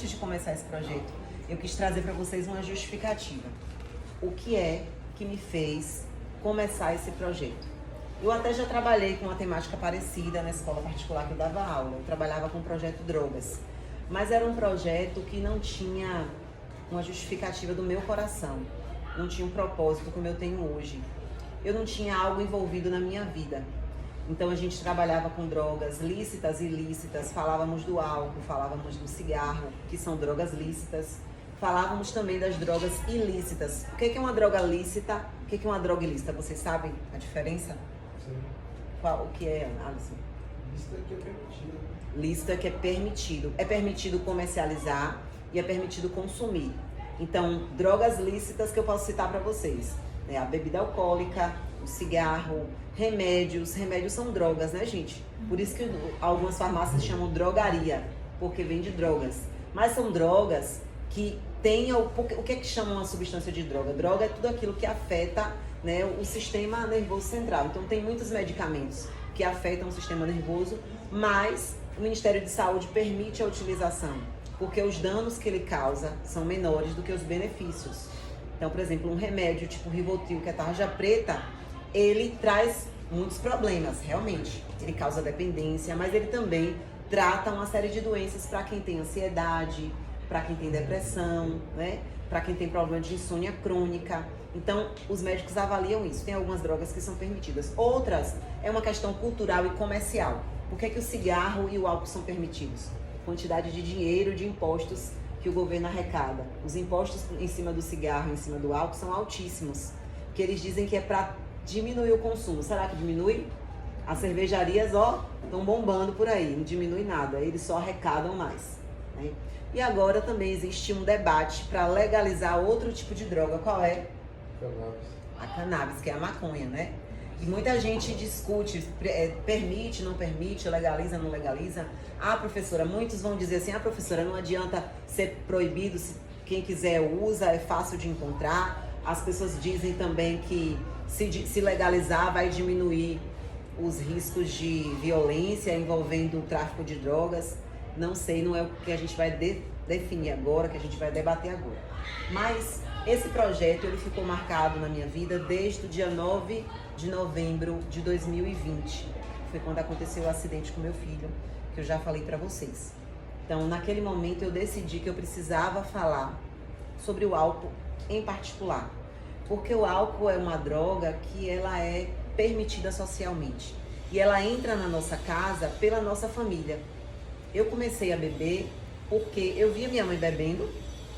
antes de começar esse projeto, eu quis trazer para vocês uma justificativa. O que é que me fez começar esse projeto? Eu até já trabalhei com uma temática parecida na escola particular que eu dava aula. Eu trabalhava com o projeto Drogas. Mas era um projeto que não tinha uma justificativa do meu coração. Não tinha um propósito como eu tenho hoje. Eu não tinha algo envolvido na minha vida. Então a gente trabalhava com drogas lícitas e ilícitas, falávamos do álcool, falávamos do cigarro, que são drogas lícitas. Falávamos também das drogas ilícitas. O que é uma droga lícita? O que é uma droga ilícita? Vocês sabem a diferença? Sim. O que é, Alisson? Lícito é que é permitido. Lícito é que é permitido. É permitido comercializar e é permitido consumir. Então, drogas lícitas que eu posso citar para vocês, né? A bebida alcoólica, o cigarro, remédios. Remédios são drogas, né, gente? Por isso que algumas farmácias chamam drogaria, porque vende drogas. Mas são drogas que tem... O que é que chama uma substância de droga? Droga é tudo aquilo que afeta, né, o sistema nervoso central. Então tem muitos medicamentos que afetam o sistema nervoso, mas o Ministério de Saúde permite a utilização, porque os danos que ele causa são menores do que os benefícios. Então, por exemplo, um remédio tipo Rivotril, que é tarja preta, ele traz muitos problemas, realmente. Ele causa dependência, mas ele também trata uma série de doenças para quem tem ansiedade, para quem tem depressão, né? Para quem tem problema de insônia crônica. Então, os médicos avaliam isso. Tem algumas drogas que são permitidas. Outras é uma questão cultural e comercial. Por que é que o cigarro e o álcool são permitidos? Quantidade de dinheiro, de impostos que o governo arrecada. Os impostos em cima do cigarro, em cima do álcool, são altíssimos. Que eles dizem que é para diminuir o consumo. Será que diminui? As cervejarias, ó, estão bombando por aí. Não diminui nada. Eles só arrecadam mais, né? E agora também existe um debate para legalizar outro tipo de droga. Qual é? Cannabis. A cannabis, que é a maconha, né? E muita gente discute, permite, não permite, legaliza, não legaliza. Ah, professora, muitos vão dizer assim, professora, não adianta ser proibido, se quem quiser usa, é fácil de encontrar. As pessoas dizem também que se legalizar vai diminuir os riscos de violência envolvendo o tráfico de drogas. Não sei, não é o que a gente vai definir agora, que a gente vai debater agora. Mas esse projeto ele ficou marcado na minha vida desde o dia 9 de novembro de 2020. Foi quando aconteceu o acidente com meu filho, que eu já falei para vocês. Então, naquele momento eu decidi que eu precisava falar sobre o álcool em particular. Porque o álcool é uma droga que ela é permitida socialmente. E ela entra na nossa casa pela nossa família. Eu comecei a beber porque eu via minha mãe bebendo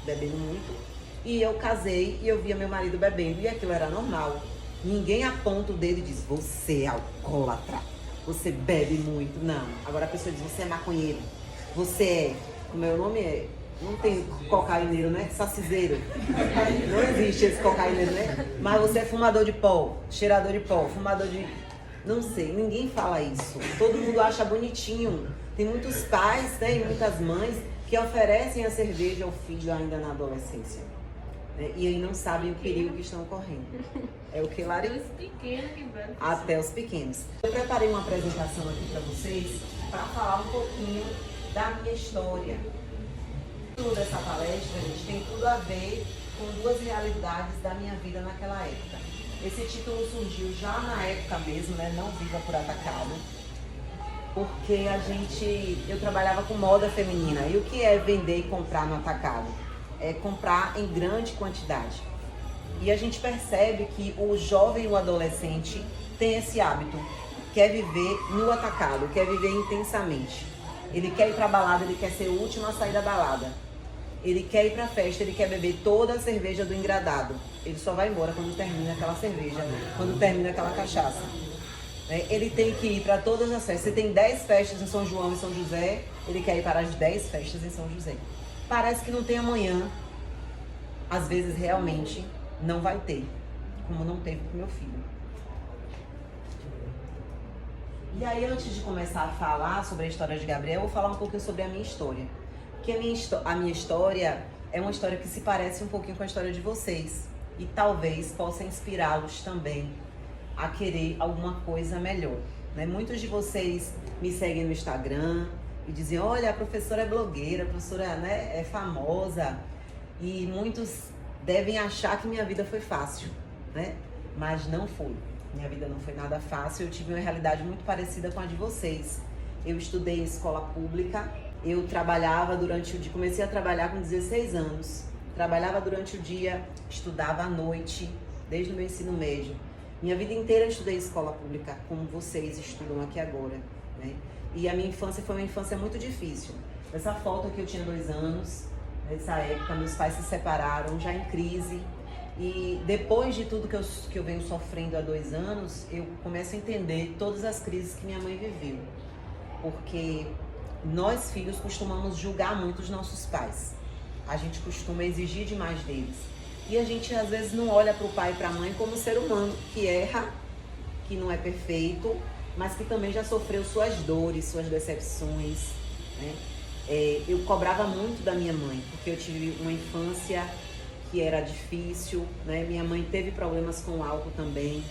muito, e eu casei e eu via meu marido bebendo, e aquilo era normal. Ninguém aponta o dedo e diz, você é alcoólatra, você bebe muito. Não. Agora a pessoa diz, você é maconheiro, você é, o meu nome é, não tem cocaineiro, né? Saciseiro. Não existe esse cocaineiro, né? Mas você é fumador de pó, cheirador de pó, fumador de... Não sei, ninguém fala isso. Todo mundo acha bonitinho. Tem muitos pais, né, e muitas mães que oferecem a cerveja ao filho ainda na adolescência, né, e aí não sabem o perigo que estão correndo. É o que, Lari? Até os pequenos que bebem. Até os pequenos. Eu preparei uma apresentação aqui para vocês para falar um pouquinho da minha história. Tudo dessa palestra, gente, tem tudo a ver com duas realidades da minha vida naquela época. Esse título surgiu já na época mesmo, né? Não Viva por Atacado. Porque eu trabalhava com moda feminina. E o que é vender e comprar no atacado? É comprar em grande quantidade. E a gente percebe que o jovem e o adolescente tem esse hábito. Quer viver no atacado, quer viver intensamente. Ele quer ir pra balada, ele quer ser o último a sair da balada. Ele quer ir pra festa, ele quer beber toda a cerveja do engradado. Ele só vai embora quando termina aquela cerveja, quando termina aquela cachaça. Ele tem que ir para todas as festas. Se tem 10 festas em São João e São José, ele quer ir para as 10 festas em São José. Parece que não tem amanhã. Às vezes, realmente, não vai ter. Como não teve com meu filho. E aí, antes de começar a falar sobre a história de Gabriel, eu vou falar um pouquinho sobre a minha história. Porque a minha história é uma história que se parece um pouquinho com a história de vocês. E talvez possa inspirá-los também a querer alguma coisa melhor, né? Muitos de vocês me seguem no Instagram, E diziam, olha, a professora é blogueira, a professora, né, é famosa. E muitos devem achar que minha vida foi fácil, né? Mas não foi. Minha vida não foi nada fácil. Eu tive uma realidade muito parecida com a de vocês. Eu estudei em escola pública. Eu trabalhava durante o dia, comecei a trabalhar com 16 anos. Trabalhava durante o dia, estudava à noite, desde o meu ensino médio. Minha vida inteira eu estudei em escola pública, como vocês estudam aqui agora, né? E a minha infância foi uma infância muito difícil. Essa foto aqui eu tinha 2 anos, nessa época meus pais se separaram, já em crise. E depois de tudo que eu venho sofrendo há 2 anos, eu começo a entender todas as crises que minha mãe viveu. Porque nós filhos costumamos julgar muito os nossos pais. A gente costuma exigir demais deles. E a gente às vezes não olha para o pai e para a mãe como ser humano que erra, que não é perfeito, mas que também já sofreu suas dores, suas decepções, né? Eu cobrava muito da minha mãe, porque eu tive uma infância que era difícil, né? Minha mãe teve problemas com o álcool também.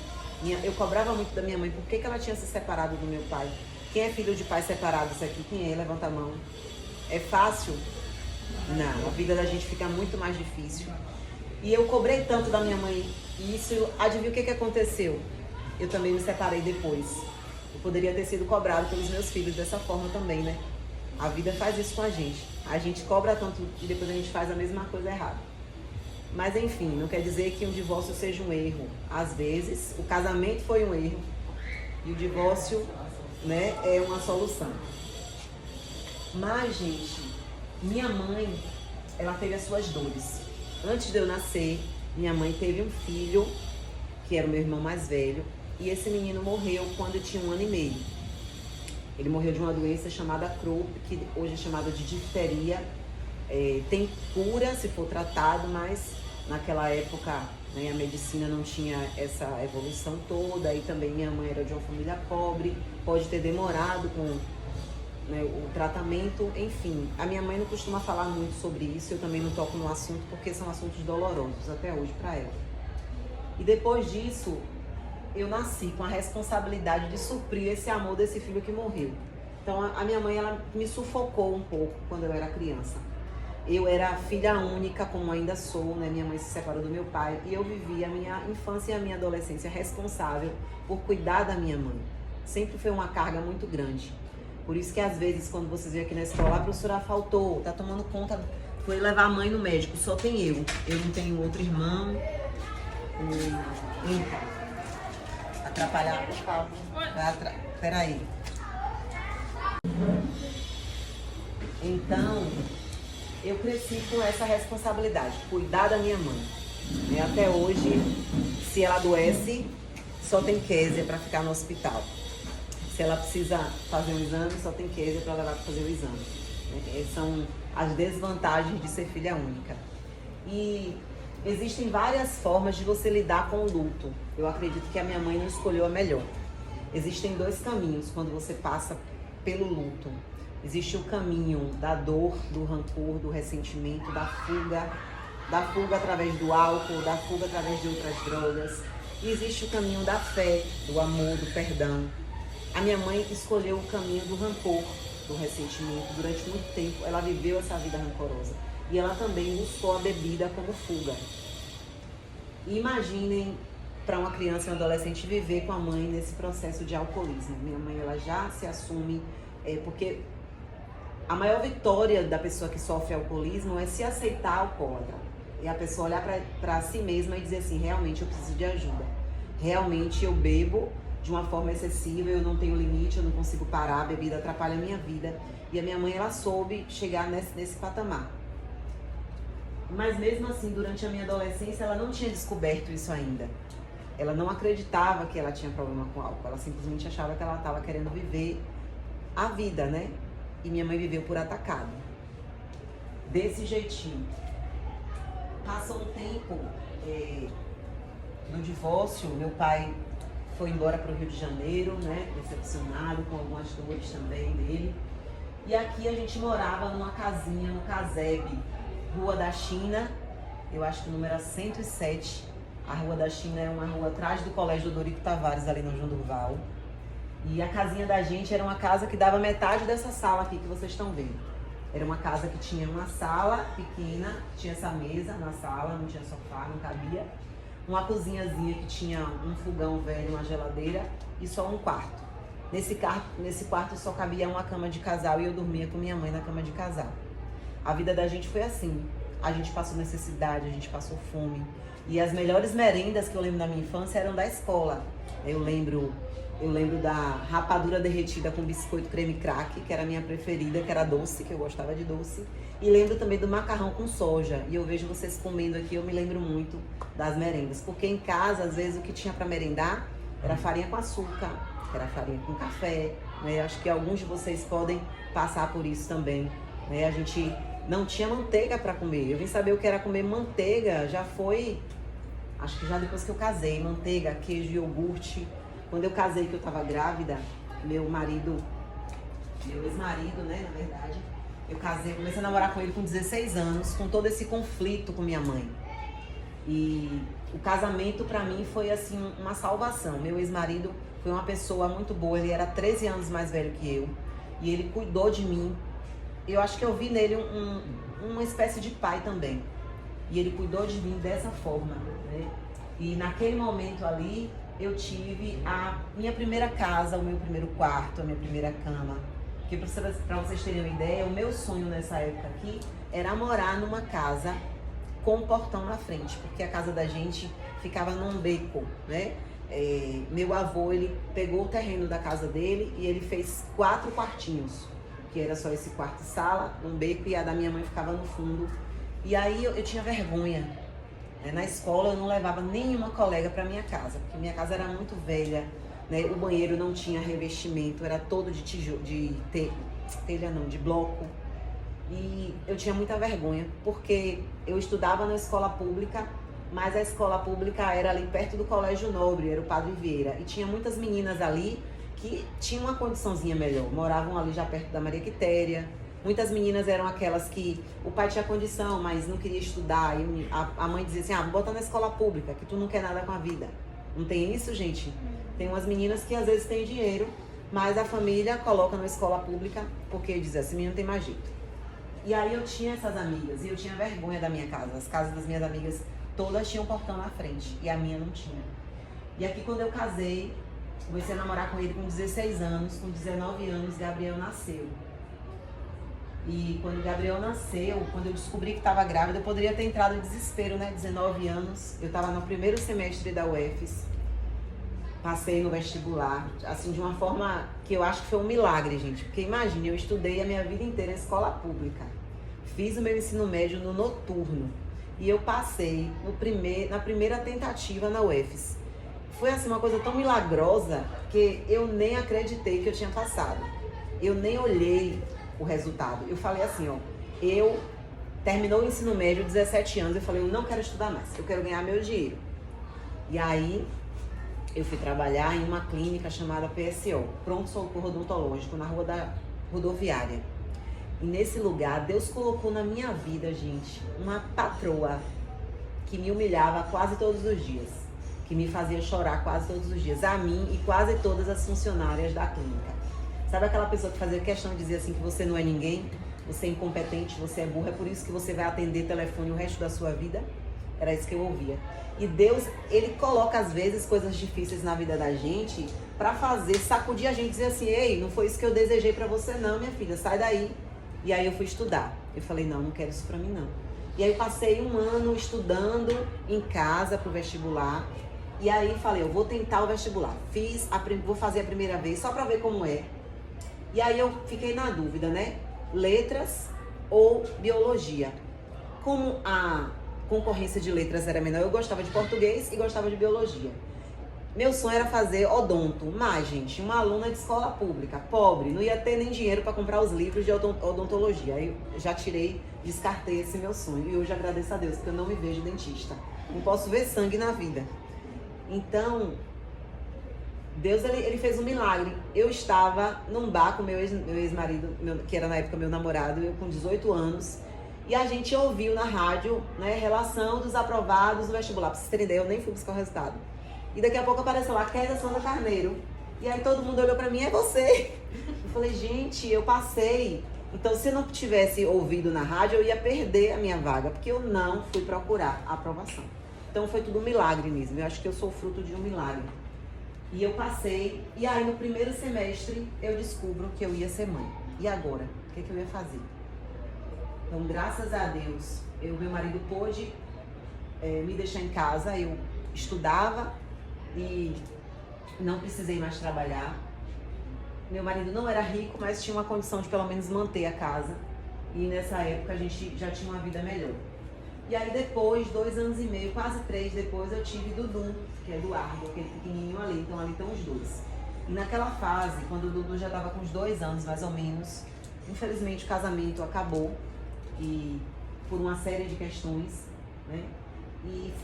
Eu cobrava muito da minha mãe, por que ela tinha se separado do meu pai? Quem é filho de pais separados aqui? Quem é? Levanta a mão. É fácil? Não, a vida da gente fica muito mais difícil. E eu cobrei tanto da minha mãe isso, adivinha o que aconteceu? Eu também me separei depois. Eu poderia ter sido cobrado pelos meus filhos dessa forma também, né? A vida faz isso com a gente. A gente cobra tanto e depois a gente faz a mesma coisa errada. Mas enfim, não quer dizer que um divórcio seja um erro. Às vezes, o casamento foi um erro e o divórcio, né, é uma solução. Mas, gente, minha mãe, ela teve as suas dores. Antes de eu nascer, minha mãe teve um filho, que era o meu irmão mais velho, e esse menino morreu quando eu tinha 1 ano e meio. Ele morreu de uma doença chamada Krupp, que hoje é chamada de difteria. Tem cura se for tratado, mas naquela época, né, a medicina não tinha essa evolução toda, e também minha mãe era de uma família pobre, pode ter demorado com, né, o tratamento, enfim. A minha mãe não costuma falar muito sobre isso, eu também não toco no assunto porque são assuntos dolorosos até hoje para ela. E depois disso, eu nasci com a responsabilidade de suprir esse amor desse filho que morreu. Então a minha mãe, ela me sufocou um pouco quando eu era criança. Eu era filha única, como ainda sou, né? Minha mãe se separou do meu pai e eu vivi a minha infância e a minha adolescência responsável por cuidar da minha mãe. Sempre foi uma carga muito grande. Por isso que às vezes, quando vocês vêm aqui na escola, a professora faltou, tá tomando conta, foi levar a mãe no médico, só tem eu. Eu não tenho outro irmão. Atrapalhar. Peraí. Então, eu cresci com essa responsabilidade, cuidar da minha mãe. E até hoje, se ela adoece, só tem Kézia para ficar no hospital. Se ela precisa fazer um exame, só tem Kézia para levar para fazer o exame. Essas são as desvantagens de ser filha única. E existem várias formas de você lidar com o luto. Eu acredito que a minha mãe não escolheu a melhor. Existem 2 caminhos quando você passa pelo luto. Existe o caminho da dor, do rancor, do ressentimento, da fuga através do álcool, da fuga através de outras drogas. E existe o caminho da fé, do amor, do perdão. A minha mãe escolheu o caminho do rancor, do ressentimento. Durante muito tempo, ela viveu essa vida rancorosa. E ela também buscou a bebida como fuga. E imaginem para uma criança e um adolescente viver com a mãe nesse processo de alcoolismo. Minha mãe, ela já se assume, porque a maior vitória da pessoa que sofre alcoolismo é se aceitar alcoólatra. E a pessoa olhar para si mesma e dizer assim, realmente eu preciso de ajuda. Realmente eu bebo de uma forma excessiva, eu não tenho limite, eu não consigo parar, a bebida atrapalha a minha vida. E a minha mãe, ela soube chegar nesse patamar. Mas mesmo assim, durante a minha adolescência, ela não tinha descoberto isso ainda. Ela não acreditava que ela tinha problema com álcool, ela simplesmente achava que ela estava querendo viver a vida, né? E minha mãe viveu por atacado. Desse jeitinho. Passa um tempo do divórcio, meu pai foi embora para o Rio de Janeiro, né? Decepcionado, com algumas dores também dele. E aqui a gente morava numa casinha no Casebre, Rua da China, eu acho que o número era 107. A Rua da China é uma rua atrás do Colégio do Dorico Tavares, ali no João Durval. E a casinha da gente era uma casa que dava metade dessa sala aqui que vocês estão vendo. Era uma casa que tinha uma sala pequena, tinha essa mesa na sala, não tinha sofá, não cabia. Uma cozinhazinha que tinha um fogão velho, uma geladeira e só um quarto. Nesse quarto só cabia uma cama de casal e eu dormia com minha mãe na cama de casal. A vida da gente foi assim. A gente passou necessidade, a gente passou fome. E as melhores merendas que eu lembro da minha infância eram da escola. Eu lembro da rapadura derretida com biscoito creme crack, que era a minha preferida, que era doce, que eu gostava de doce. E lembro também do macarrão com soja. E eu vejo vocês comendo aqui, eu me lembro muito das merendas. Porque em casa, às vezes, o que tinha para merendar era farinha com açúcar, era farinha com café. Né? Acho que alguns de vocês podem passar por isso também. Né? A gente não tinha manteiga para comer. Eu vim saber o que era comer manteiga, já foi, acho que já depois que eu casei. Manteiga, queijo, iogurte. Quando eu casei, que eu tava grávida, meu ex-marido, né, na verdade, eu comecei a namorar com ele com 16 anos, com todo esse conflito com minha mãe. E o casamento pra mim foi assim, uma salvação. Meu ex-marido foi uma pessoa muito boa, ele era 13 anos mais velho que eu, e ele cuidou de mim. Eu acho que eu vi nele uma espécie de pai também. E ele cuidou de mim dessa forma, né? E naquele momento ali, eu tive a minha primeira casa, o meu primeiro quarto, a minha primeira cama. Porque para vocês terem uma ideia, o meu sonho nessa época aqui era morar numa casa com um portão na frente, porque a casa da gente ficava num beco, né? Meu avô, ele pegou o terreno da casa dele e ele fez 4 quartinhos, que era só esse quarto e sala, um beco, e a da minha mãe ficava no fundo. E aí eu tinha vergonha. Na escola eu não levava nenhuma colega para minha casa, porque minha casa era muito velha, né? O banheiro não tinha revestimento, era todo de tijolo, de bloco. E eu tinha muita vergonha, porque eu estudava na escola pública, mas a escola pública era ali perto do Colégio Nobre, era o Padre Vieira. E tinha muitas meninas ali que tinham uma condiçãozinha melhor, moravam ali já perto da Maria Quitéria. Muitas meninas eram aquelas que o pai tinha condição, mas não queria estudar. E a mãe dizia assim, bota na escola pública, que tu não quer nada com a vida. Não tem isso, gente? Tem umas meninas que às vezes têm dinheiro, mas a família coloca na escola pública porque diz, esse menino tem mais jeito. E aí eu tinha essas amigas e eu tinha vergonha da minha casa. As casas das minhas amigas todas tinham um portão na frente e a minha não tinha. E aqui quando eu casei, comecei a namorar com ele com 16 anos, com 19 anos, Gabriel nasceu. E quando o Gabriel nasceu, quando eu descobri que estava grávida, eu poderia ter entrado em desespero, né? 19 anos, eu estava no primeiro semestre da UFES, passei no vestibular, assim, de uma forma que eu acho que foi um milagre, gente. Porque imagine, eu estudei a minha vida inteira em escola pública, fiz o meu ensino médio no noturno e eu passei na primeira tentativa na UFES. Foi assim uma coisa tão milagrosa que eu nem acreditei que eu tinha passado. Eu nem olhei o resultado. Eu falei assim, eu terminou o ensino médio, 17 anos, eu falei, eu não quero estudar mais, eu quero ganhar meu dinheiro. E aí, eu fui trabalhar em uma clínica chamada PSO, Pronto Socorro Odontológico, na Rua da Rodoviária. E nesse lugar, Deus colocou na minha vida, gente, uma patroa que me humilhava quase todos os dias, que me fazia chorar quase todos os dias, a mim e quase todas as funcionárias da clínica. Sabe aquela pessoa que fazia questão de dizer assim que você não é ninguém, você é incompetente, você é burro, é por isso que você vai atender telefone o resto da sua vida? Era isso que eu ouvia. E Deus, Ele coloca às vezes coisas difíceis na vida da gente pra sacudir a gente e dizer assim, ei, não foi isso que eu desejei pra você não, minha filha, sai daí. E aí eu fui estudar. Eu falei, não quero isso pra mim não. E aí eu passei 1 ano estudando em casa pro vestibular. E aí falei, eu vou tentar o vestibular. Vou fazer a primeira vez só pra ver como é. E aí eu fiquei na dúvida, né? Letras ou biologia. Como a concorrência de letras era menor, eu gostava de português e gostava de biologia. Meu sonho era fazer odonto, mas, gente, uma aluna de escola pública, pobre, não ia ter nem dinheiro para comprar os livros de odontologia. Aí eu já descartei esse meu sonho. E hoje agradeço a Deus, porque eu não me vejo dentista. Não posso ver sangue na vida. Então, Deus, ele fez um milagre. Eu estava num bar com meu ex-marido, que era na época meu namorado, eu com 18 anos, e a gente ouviu na rádio, né, relação dos aprovados do vestibular. Pra vocês terem ideia, eu nem fui buscar o resultado. E daqui a pouco apareceu lá, Kézia Souza Carneiro. E aí todo mundo olhou pra mim, é você. Eu falei, gente, eu passei. Então, se eu não tivesse ouvido na rádio, eu ia perder a minha vaga, porque eu não fui procurar a aprovação. Então, foi tudo um milagre mesmo. Eu acho que eu sou fruto de um milagre. E eu passei, e aí no primeiro semestre, eu descubro que eu ia ser mãe. E agora? O que eu ia fazer? Então, graças a Deus, meu marido pôde me deixar em casa, eu estudava e não precisei mais trabalhar. Meu marido não era rico, mas tinha uma condição de pelo menos manter a casa. E nessa época a gente já tinha uma vida melhor. E aí depois, 2 anos e meio, quase 3 depois, eu tive Dudu, que é Eduardo, aquele pequenininho ali. Então ali estão os dois. E naquela fase, quando o Dudu já estava com uns 2 anos mais ou menos, infelizmente o casamento acabou. E por uma série de questões, né? E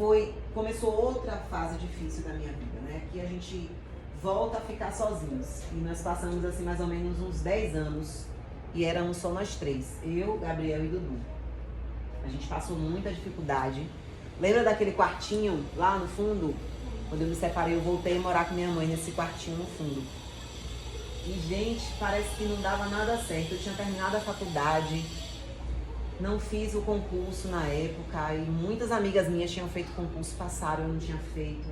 começou outra fase difícil da minha vida, né? Que a gente volta a ficar sozinhos. E nós passamos assim mais ou menos uns 10 anos e éramos só nós 3, eu, Gabriel e Dudu. A gente passou muita dificuldade. Lembra daquele quartinho lá no fundo? Quando eu me separei, eu voltei a morar com minha mãe nesse quartinho no fundo. E, gente, parece que não dava nada certo. Eu tinha terminado a faculdade, não fiz o concurso na época e muitas amigas minhas tinham feito concurso, passaram, eu não tinha feito.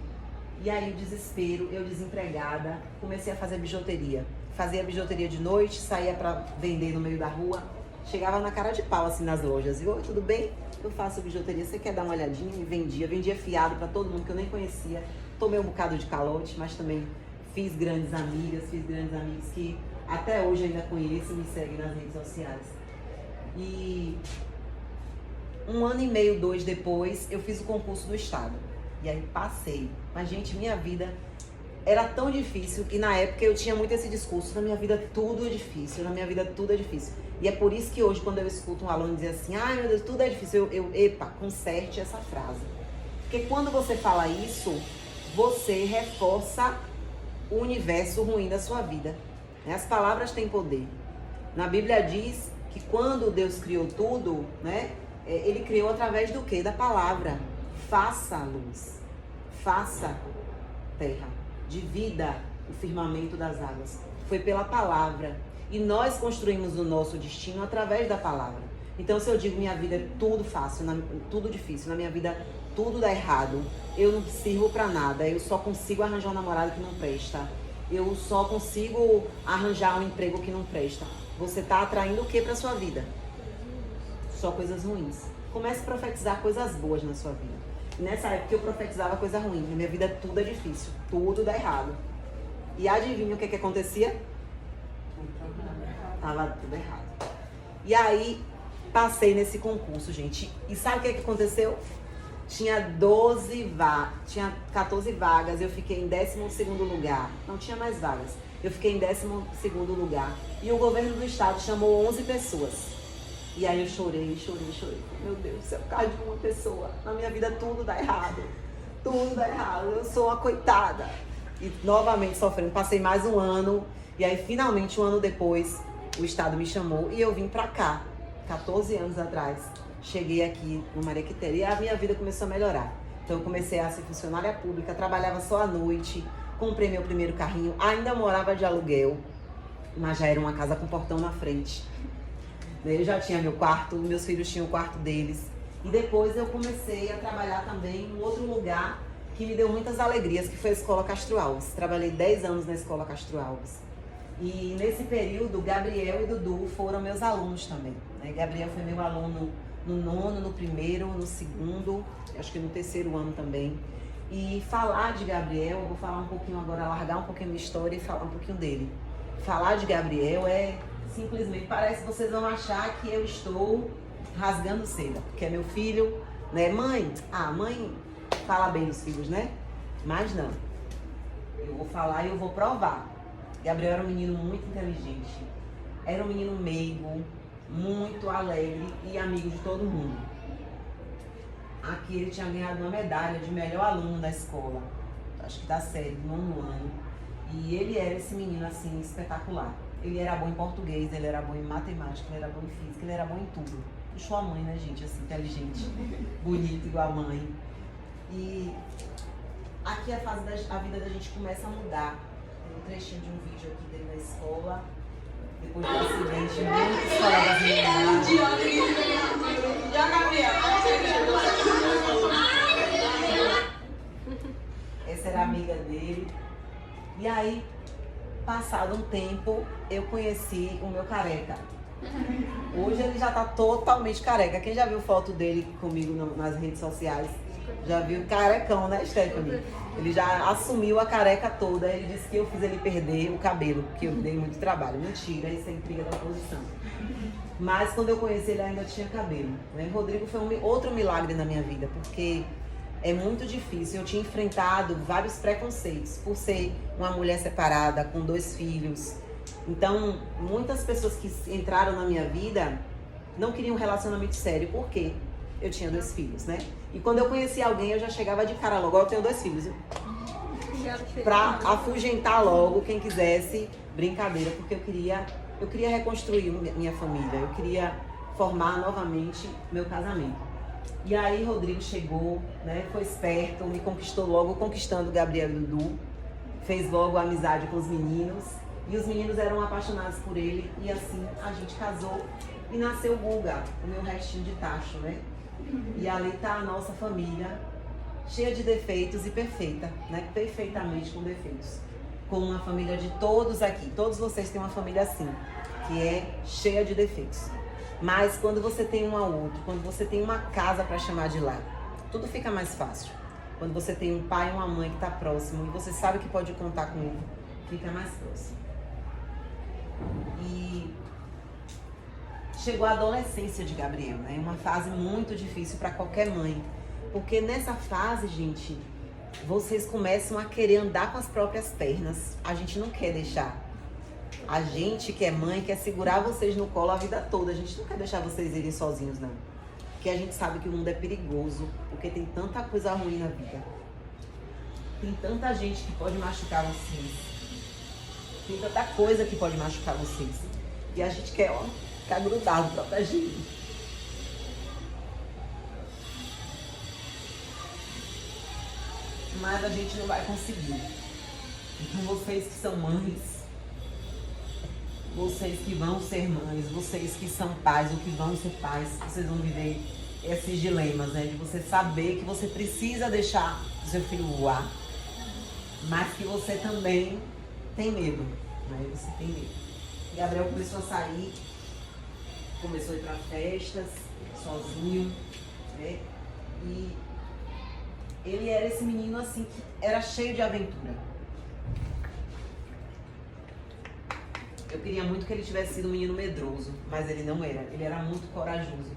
E aí o desespero, eu desempregada, comecei a fazer bijuteria. Fazia bijuteria de noite, saía pra vender no meio da rua, chegava na cara de pau assim nas lojas. E, oi, tudo bem? Eu faço bijuteria, você quer dar uma olhadinha? E vendia fiado pra todo mundo que eu nem conhecia. Tomei um bocado de calote, mas também fiz grandes amigas, fiz grandes amigos que até hoje ainda conheço e me seguem nas redes sociais. E 1 ano e meio, 2 depois, eu fiz o concurso do estado. E aí passei. Mas, gente, minha vida era tão difícil. E na época eu tinha muito esse discurso: na minha vida tudo é difícil, na minha vida tudo é difícil. E é por isso que hoje, quando eu escuto um aluno dizer assim, ai meu Deus, tudo é difícil, epa, conserte essa frase. Porque quando você fala isso, você reforça o universo ruim da sua vida. As palavras têm poder. Na Bíblia diz que quando Deus criou tudo, né, Ele criou através do quê? Da palavra. Faça a luz, faça terra, divida o firmamento das águas. Foi pela palavra. E nós construímos o nosso destino através da palavra. Então, se eu digo minha vida é tudo fácil, tudo difícil, na minha vida tudo dá errado, eu não sirvo pra nada, eu só consigo arranjar um namorado que não presta, eu só consigo arranjar um emprego que não presta. Você tá atraindo o que pra sua vida? Só coisas ruins. Comece a profetizar coisas boas na sua vida. Nessa época eu profetizava coisa ruim. Na minha vida tudo é difícil, tudo dá errado. E adivinha o que acontecia? Tava tudo errado. E aí passei nesse concurso, gente. E sabe o que aconteceu? Tinha 14 vagas, eu fiquei em 12º lugar. Não tinha mais vagas. Eu fiquei em 12º lugar. E o governo do estado chamou 11 pessoas. E aí eu chorei. Meu Deus do céu, por causa de uma pessoa. Na minha vida tudo dá errado. Tudo dá errado. Eu sou uma coitada. E novamente sofrendo. Passei mais 1 ano. E aí finalmente 1 ano depois, o estado me chamou e eu vim pra cá. 14 anos atrás. Cheguei aqui no Maria Quitéria e a minha vida começou a melhorar. Então eu comecei a ser funcionária pública, trabalhava só à noite, comprei meu primeiro carrinho, ainda morava de aluguel, mas já era uma casa com portão na frente. Eu já tinha meu quarto, meus filhos tinham o quarto deles. E depois eu comecei a trabalhar também em outro lugar que me deu muitas alegrias, que foi a Escola Castro Alves. Trabalhei 10 anos na Escola Castro Alves. E nesse período, Gabriel e Dudu foram meus alunos também. Gabriel foi meu aluno no 9º, no 1º, no 2º, acho que no 3º ano também. E falar de Gabriel, eu vou falar um pouquinho agora, largar um pouquinho a minha história e falar um pouquinho dele. Falar de Gabriel simplesmente, parece que vocês vão achar que eu estou rasgando seda, porque é meu filho, né? Mãe fala bem dos filhos, né? Mas não. Eu vou falar e eu vou provar. Gabriel era um menino muito inteligente, era um menino meigo, muito alegre e amigo de todo mundo. Aqui ele tinha ganhado uma medalha de melhor aluno da escola, acho que da série, do 9º ano. E ele era esse menino assim, espetacular. Ele era bom em português, ele era bom em matemática, ele era bom em física, ele era bom em tudo. Puxou a mãe, né, gente, assim, inteligente, bonito igual a mãe. E aqui a vida da gente começa a mudar. um trechinho de um vídeo aqui dele na escola. Depois do acidente, muitos colegas me essa era a amiga dele. E aí, passado um tempo, eu conheci o meu careca. Hoje ele já tá totalmente careca. Quem já viu foto dele comigo nas redes sociais, já viu carecão, né, Stephanie? Ele já assumiu a careca toda. Ele disse que eu fiz ele perder o cabelo, porque eu dei muito trabalho. Mentira, isso é intriga da oposição. Mas quando eu conheci ele ainda tinha cabelo, né? Rodrigo foi outro milagre na minha vida, porque é muito difícil. Eu tinha enfrentado vários preconceitos por ser uma mulher separada, com 2 filhos. Então, muitas pessoas que entraram na minha vida não queriam um relacionamento sério, porque eu tinha 2 filhos, né? E quando eu conhecia alguém, eu já chegava de cara logo. Eu tenho 2 filhos, viu? Pra afugentar logo quem quisesse brincadeira, porque eu queria reconstruir minha família, eu queria formar novamente meu casamento. E aí Rodrigo chegou, né, foi esperto, me conquistou logo, conquistando Gabriel e Dudu, fez logo amizade com os meninos, e os meninos eram apaixonados por ele, e assim a gente casou e nasceu o Guga, o meu restinho de tacho, né? E ali tá a nossa família, cheia de defeitos e perfeita, né? Perfeitamente com defeitos. Com uma família de todos aqui, todos vocês têm uma família assim, que é cheia de defeitos. Mas quando você tem um ao outro, quando você tem uma casa para chamar de lar, tudo fica mais fácil. Quando você tem um pai e uma mãe que está próximo e você sabe que pode contar com ele, fica mais próximo. E chegou a adolescência de Gabriel, né? Uma fase muito difícil para qualquer mãe. Porque nessa fase, gente, vocês começam a querer andar com as próprias pernas. A gente não quer deixar. A gente que é mãe quer segurar vocês no colo a vida toda. A gente não quer deixar vocês irem sozinhos, não. Porque a gente sabe que o mundo é perigoso. Porque tem tanta coisa ruim na vida. Tem tanta gente que pode machucar vocês. Tem tanta coisa que pode machucar vocês. E a gente quer, ficar grudado, protegido. Mas a gente não vai conseguir. Então vocês que são mães, vocês que vão ser mães, vocês que são pais ou que vão ser pais, vocês vão viver esses dilemas, né? De você saber que você precisa deixar o seu filho voar, mas que você também tem medo, né? Você tem medo. E Gabriel começou a sair, começou a ir para festas, sozinho, né? E ele era esse menino assim que era cheio de aventura. Eu queria muito que ele tivesse sido um menino medroso, mas ele não era. Ele era muito corajoso,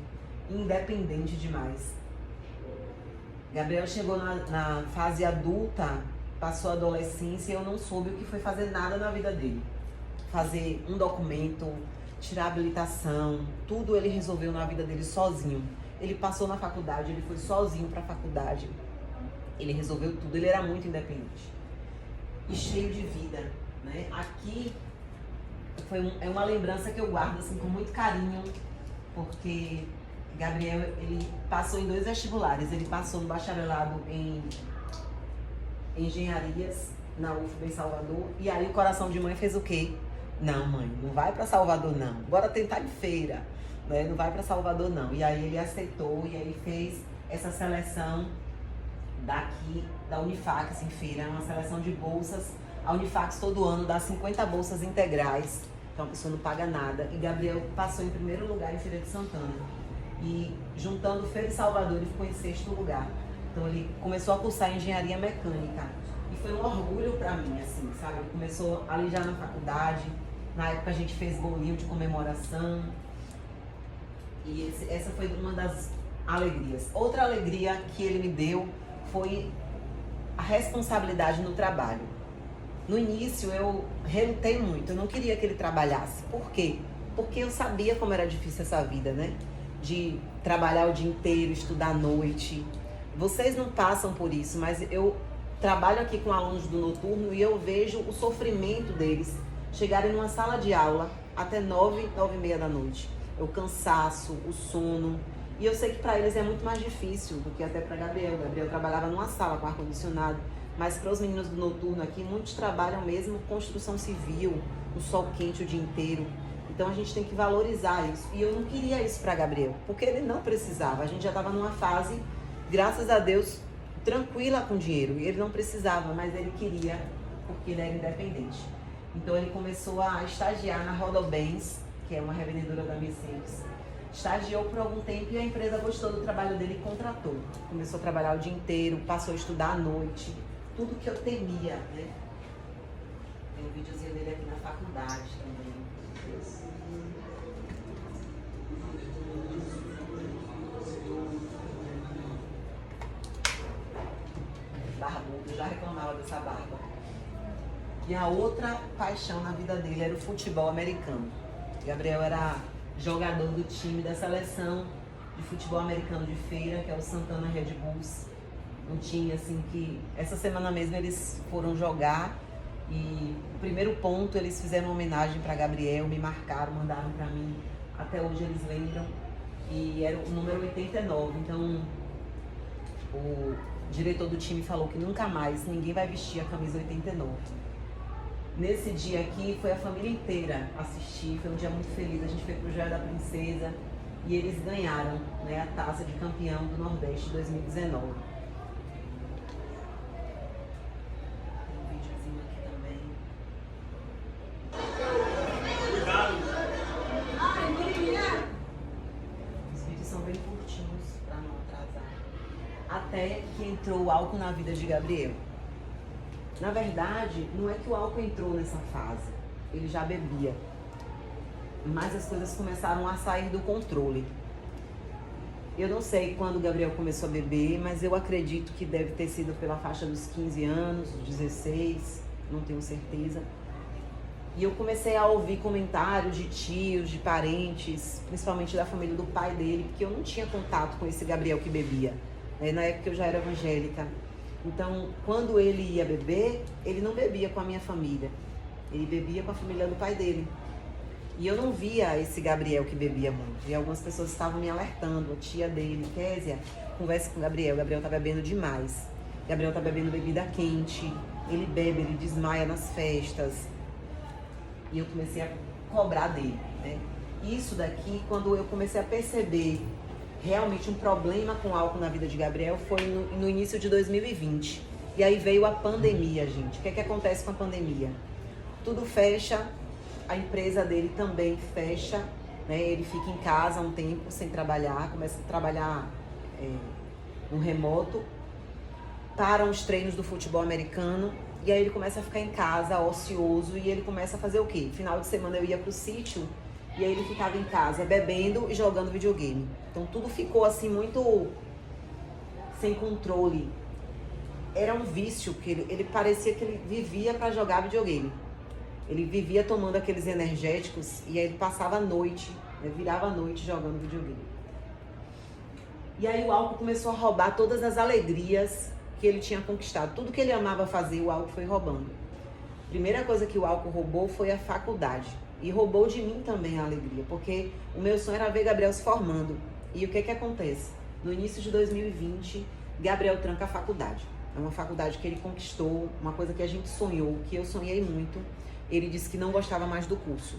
independente demais. Gabriel chegou na fase adulta, passou a adolescência e eu não soube o que foi fazer nada na vida dele. Fazer um documento, tirar a habilitação, tudo ele resolveu na vida dele sozinho. Ele passou na faculdade, ele foi sozinho para a faculdade. Ele resolveu tudo, ele era muito independente. E cheio de vida, né? Aqui é uma lembrança que eu guardo assim, com muito carinho, porque Gabriel, ele passou em 2 vestibulares. Ele passou no bacharelado em engenharias na UFBA em Salvador. E aí o coração de mãe fez o quê? Não, mãe, não vai para Salvador não. Bora tentar em feira, né? Não vai para Salvador não. E aí ele aceitou e aí fez essa seleção daqui da Unifax em feira, uma seleção de bolsas. A Unifax todo ano dá 50 bolsas integrais, então a pessoa não paga nada. E Gabriel passou em primeiro lugar em Feira de Santana. E juntando Feira e Salvador, ele ficou em 6º lugar. Então ele começou a cursar engenharia mecânica. E foi um orgulho pra mim, assim, sabe? Ele começou ali já na faculdade. Na época a gente fez bolinho de comemoração. E essa foi uma das alegrias. Outra alegria que ele me deu foi a responsabilidade no trabalho. No início eu relutei muito, eu não queria que ele trabalhasse. Por quê? Porque eu sabia como era difícil essa vida, né? De trabalhar o dia inteiro, estudar à noite. Vocês não passam por isso, mas eu trabalho aqui com alunos do noturno e eu vejo o sofrimento deles chegarem numa sala de aula até 9, 9h30 da noite. O cansaço, o sono. E eu sei que para eles é muito mais difícil do que até para Gabriel. Gabriel trabalhava numa sala com ar-condicionado, Mas para os meninos do noturno aqui, muitos trabalham mesmo construção civil, o sol quente o dia inteiro. Então a gente tem que valorizar isso. E eu não queria isso para Gabriel, porque ele não precisava. A gente já estava numa fase, graças a Deus, tranquila com dinheiro. E ele não precisava, mas ele queria, porque ele era independente. Então ele começou a estagiar na Rodobens, que é uma revendedora da Mercedes. Estagiou por algum tempo e a empresa gostou do trabalho dele e contratou. Começou a trabalhar o dia inteiro, passou a estudar à noite. Tudo que eu temia, né? Tem um videozinho dele aqui na faculdade também. Barbudo, eu já reclamava dessa barba. E a outra paixão na vida dele era o futebol americano. Gabriel era jogador do time da seleção de futebol americano de feira, que é o Santana Red Bulls. Um time assim que essa semana mesmo eles foram jogar e o primeiro ponto eles fizeram uma homenagem para Gabriel, me marcaram, mandaram para mim, até hoje eles lembram, e era o número 89. Então o diretor do time falou que nunca mais ninguém vai vestir a camisa 89. Nesse dia aqui foi a família inteira assistir, foi um dia muito feliz. A gente foi pro Joia da Princesa e eles ganharam, né, a taça de campeão do Nordeste 2019. Tem um videozinho aqui também. Cuidado! Os vídeos são bem curtinhos para não atrasar. Até que entrou o álcool na vida de Gabriel. Na verdade, não é que o álcool entrou nessa fase, ele já bebia. Mas as coisas começaram a sair do controle. Eu não sei quando o Gabriel começou a beber, mas eu acredito que deve ter sido pela faixa dos 15 anos, 16, não tenho certeza. E eu comecei a ouvir comentários de tios, de parentes, principalmente da família do pai dele, porque eu não tinha contato com esse Gabriel que bebia. Na época eu já era evangélica. Então, quando ele ia beber, ele não bebia com a minha família. Ele bebia com a família do pai dele. E eu não via esse Gabriel que bebia muito. E algumas pessoas estavam me alertando. A tia dele, Késia, conversa com o Gabriel. O Gabriel tá bebendo demais. O Gabriel tá bebendo bebida quente. Ele bebe, ele desmaia nas festas. E eu comecei a cobrar dele, né? Isso daqui, quando eu comecei a perceber realmente um problema com álcool na vida de Gabriel, foi no início de 2020. E aí veio a pandemia, gente. O que é que acontece com a pandemia? Tudo fecha, a empresa dele também fecha, né? Ele fica em casa um tempo sem trabalhar, começa a trabalhar no remoto, param os treinos do futebol americano, e aí ele começa a ficar em casa, ocioso, e ele começa a fazer o quê? Final de semana eu ia pro sítio, e aí ele ficava em casa bebendo e jogando videogame. Então tudo ficou assim muito sem controle. Era um vício, que ele parecia que ele vivia para jogar videogame. Ele vivia tomando aqueles energéticos e aí ele passava a noite, né, virava a noite jogando videogame. E aí o álcool começou a roubar todas as alegrias que ele tinha conquistado. Tudo que ele amava fazer, o álcool foi roubando. A primeira coisa que o álcool roubou foi a faculdade. E roubou de mim também a alegria, porque o meu sonho era ver Gabriel se formando. E o que que acontece? No início de 2020, Gabriel tranca a faculdade. É uma faculdade que ele conquistou, uma coisa que a gente sonhou, que eu sonhei muito. Ele disse que não gostava mais do curso.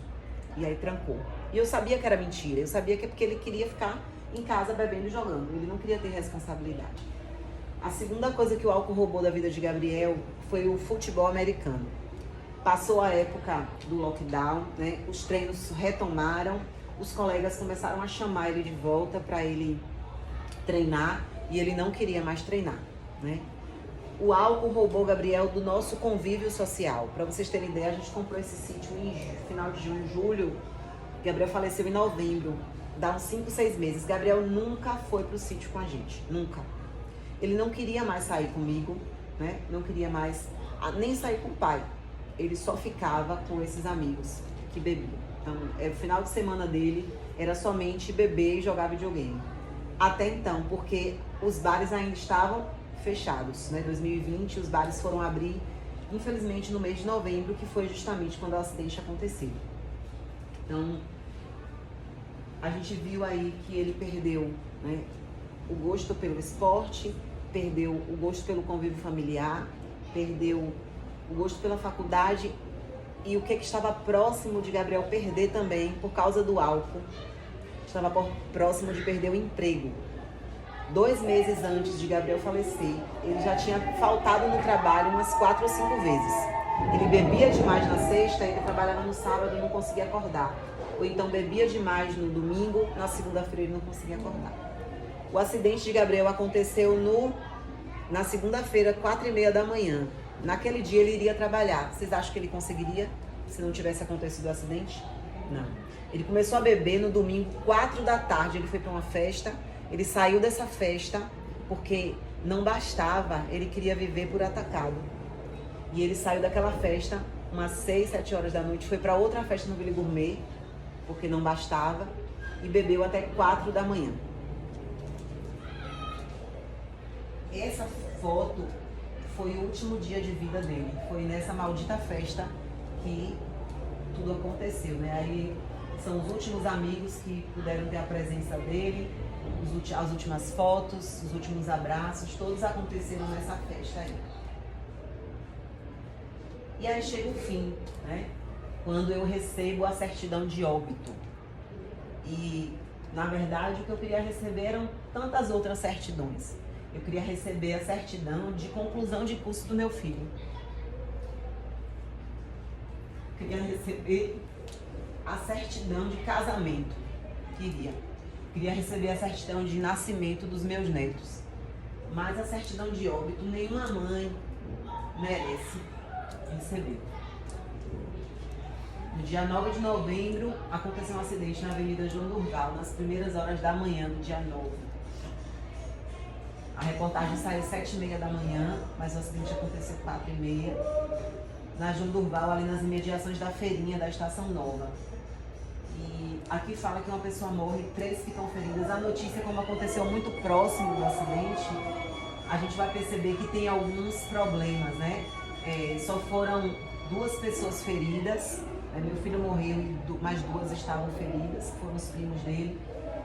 E aí trancou. E eu sabia que era mentira. Eu sabia que é porque ele queria ficar em casa bebendo e jogando. Ele não queria ter responsabilidade. A segunda coisa que o álcool roubou da vida de Gabriel foi o futebol americano. Passou a época do lockdown, né? Os treinos retomaram, os colegas começaram a chamar ele de volta para ele treinar e ele não queria mais treinar, né? O álcool roubou Gabriel do nosso convívio social. Para vocês terem ideia, a gente comprou esse sítio em final de junho, julho. Gabriel faleceu em novembro, dá uns 5, 6 meses. Gabriel nunca foi pro sítio com a gente, nunca. Ele não queria mais sair comigo, né? Não queria mais nem sair com o pai. Ele só ficava com esses amigos que bebiam. Então, o final de semana dele era somente beber e jogar videogame. Até então, porque os bares ainda estavam fechados, né? 2020, os bares foram abrir, infelizmente, no mês de novembro, que foi justamente quando o acidente aconteceu. Então, a gente viu aí que ele perdeu, né, o gosto pelo esporte, perdeu o gosto pelo convívio familiar, perdeu o gosto pela faculdade e o que estava próximo de Gabriel perder também por causa do álcool. Estava próximo de perder o emprego. 2 meses antes de Gabriel falecer, ele já tinha faltado no trabalho umas 4 ou 5 vezes. Ele bebia demais na sexta, ele trabalhava no sábado e não conseguia acordar. Ou então bebia demais no domingo, na segunda-feira ele não conseguia acordar. O acidente de Gabriel aconteceu na segunda-feira, 4h30 da manhã. Naquele dia ele iria trabalhar. Vocês acham que ele conseguiria se não tivesse acontecido o acidente? Não. Ele começou a beber no domingo, 4 da tarde, ele foi para uma festa. Ele saiu dessa festa porque não bastava, ele queria viver por atacado. E ele saiu daquela festa umas 6, 7 horas da noite, foi para outra festa no Ville Gourmet, porque não bastava, e bebeu até 4 da manhã. Essa foto foi o último dia de vida dele. Foi nessa maldita festa que tudo aconteceu, né? Aí são os últimos amigos que puderam ter a presença dele, as últimas fotos, os últimos abraços, todos aconteceram nessa festa aí. E aí chega o fim, né? Quando eu recebo a certidão de óbito. E, na verdade, o que eu queria receber eram tantas outras certidões. Eu queria receber a certidão de conclusão de curso do meu filho. Eu queria receber a certidão de casamento. Queria receber a certidão de nascimento dos meus netos. Mas a certidão de óbito nenhuma mãe merece receber. No dia 9 de novembro, aconteceu um acidente na Avenida João Durval, nas primeiras horas da manhã do dia 9. A reportagem saiu 7h30 da manhã, mas o acidente aconteceu 4h30, na João Durval, ali nas imediações da feirinha da Estação Nova. E aqui fala que uma pessoa morre, 3 ficam feridas. A notícia, como aconteceu muito próximo do acidente, a gente vai perceber que tem alguns problemas, né? Só foram 2 pessoas feridas, meu filho morreu e mais 2 estavam feridas, foram os primos dele.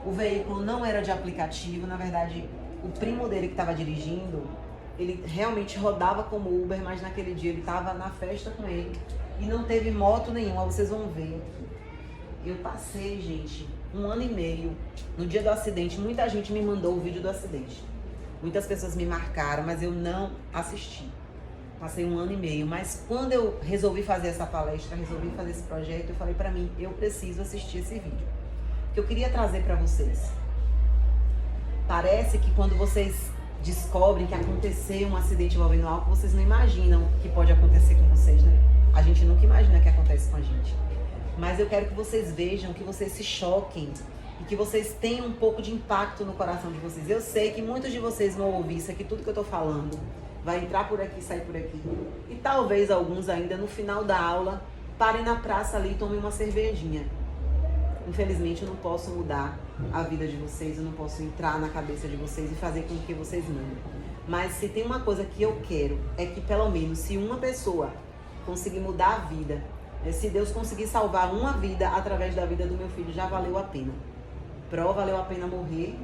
O veículo não era de aplicativo, na verdade, o primo dele que estava dirigindo, ele realmente rodava como Uber, mas naquele dia ele estava na festa com ele e não teve moto nenhuma, vocês vão ver. Eu passei, gente, 1 ano e meio. No dia do acidente, muita gente me mandou o vídeo do acidente. Muitas pessoas me marcaram, mas eu não assisti. Passei 1 ano e meio, mas quando eu resolvi fazer essa palestra, resolvi fazer esse projeto, eu falei pra mim, eu preciso assistir esse vídeo. Que eu queria trazer pra vocês. Parece que quando vocês descobrem que aconteceu um acidente envolvendo álcool, vocês não imaginam o que pode acontecer com vocês, né? A gente nunca imagina o que acontece com a gente. Mas eu quero que vocês vejam, que vocês se choquem e que vocês tenham um pouco de impacto no coração de vocês. Eu sei que muitos de vocês vão ouvir isso aqui, tudo que eu tô falando, vai entrar por aqui, sair por aqui. E talvez alguns ainda no final da aula parem na praça ali e tomem uma cervejinha. Infelizmente eu não posso mudar a vida de vocês, eu não posso entrar na cabeça de vocês e fazer com que vocês mandem. Mas se tem uma coisa que eu quero, é que pelo menos se uma pessoa conseguir mudar a vida, se Deus conseguir salvar uma vida através da vida do meu filho, já valeu a pena. Valeu a pena morrer.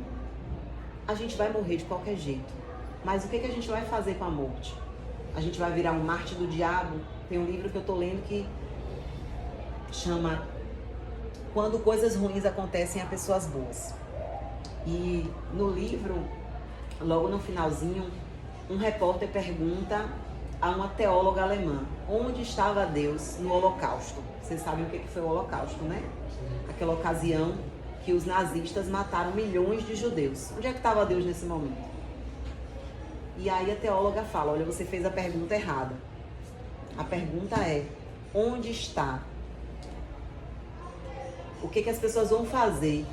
A gente vai morrer de qualquer jeito. Mas o que a gente vai fazer com a morte? A gente vai virar um mártir do diabo? Tem um livro que eu tô lendo que chama Quando Coisas Ruins Acontecem a Pessoas Boas. E no livro, logo no finalzinho, um repórter pergunta a uma teóloga alemã, onde estava Deus no Holocausto? Vocês sabem o que foi o Holocausto, né? Aquela ocasião que os nazistas mataram milhões de judeus. Onde é que estava Deus nesse momento? E aí a teóloga fala, olha, você fez a pergunta errada. A pergunta é, onde está? O que as pessoas vão fazer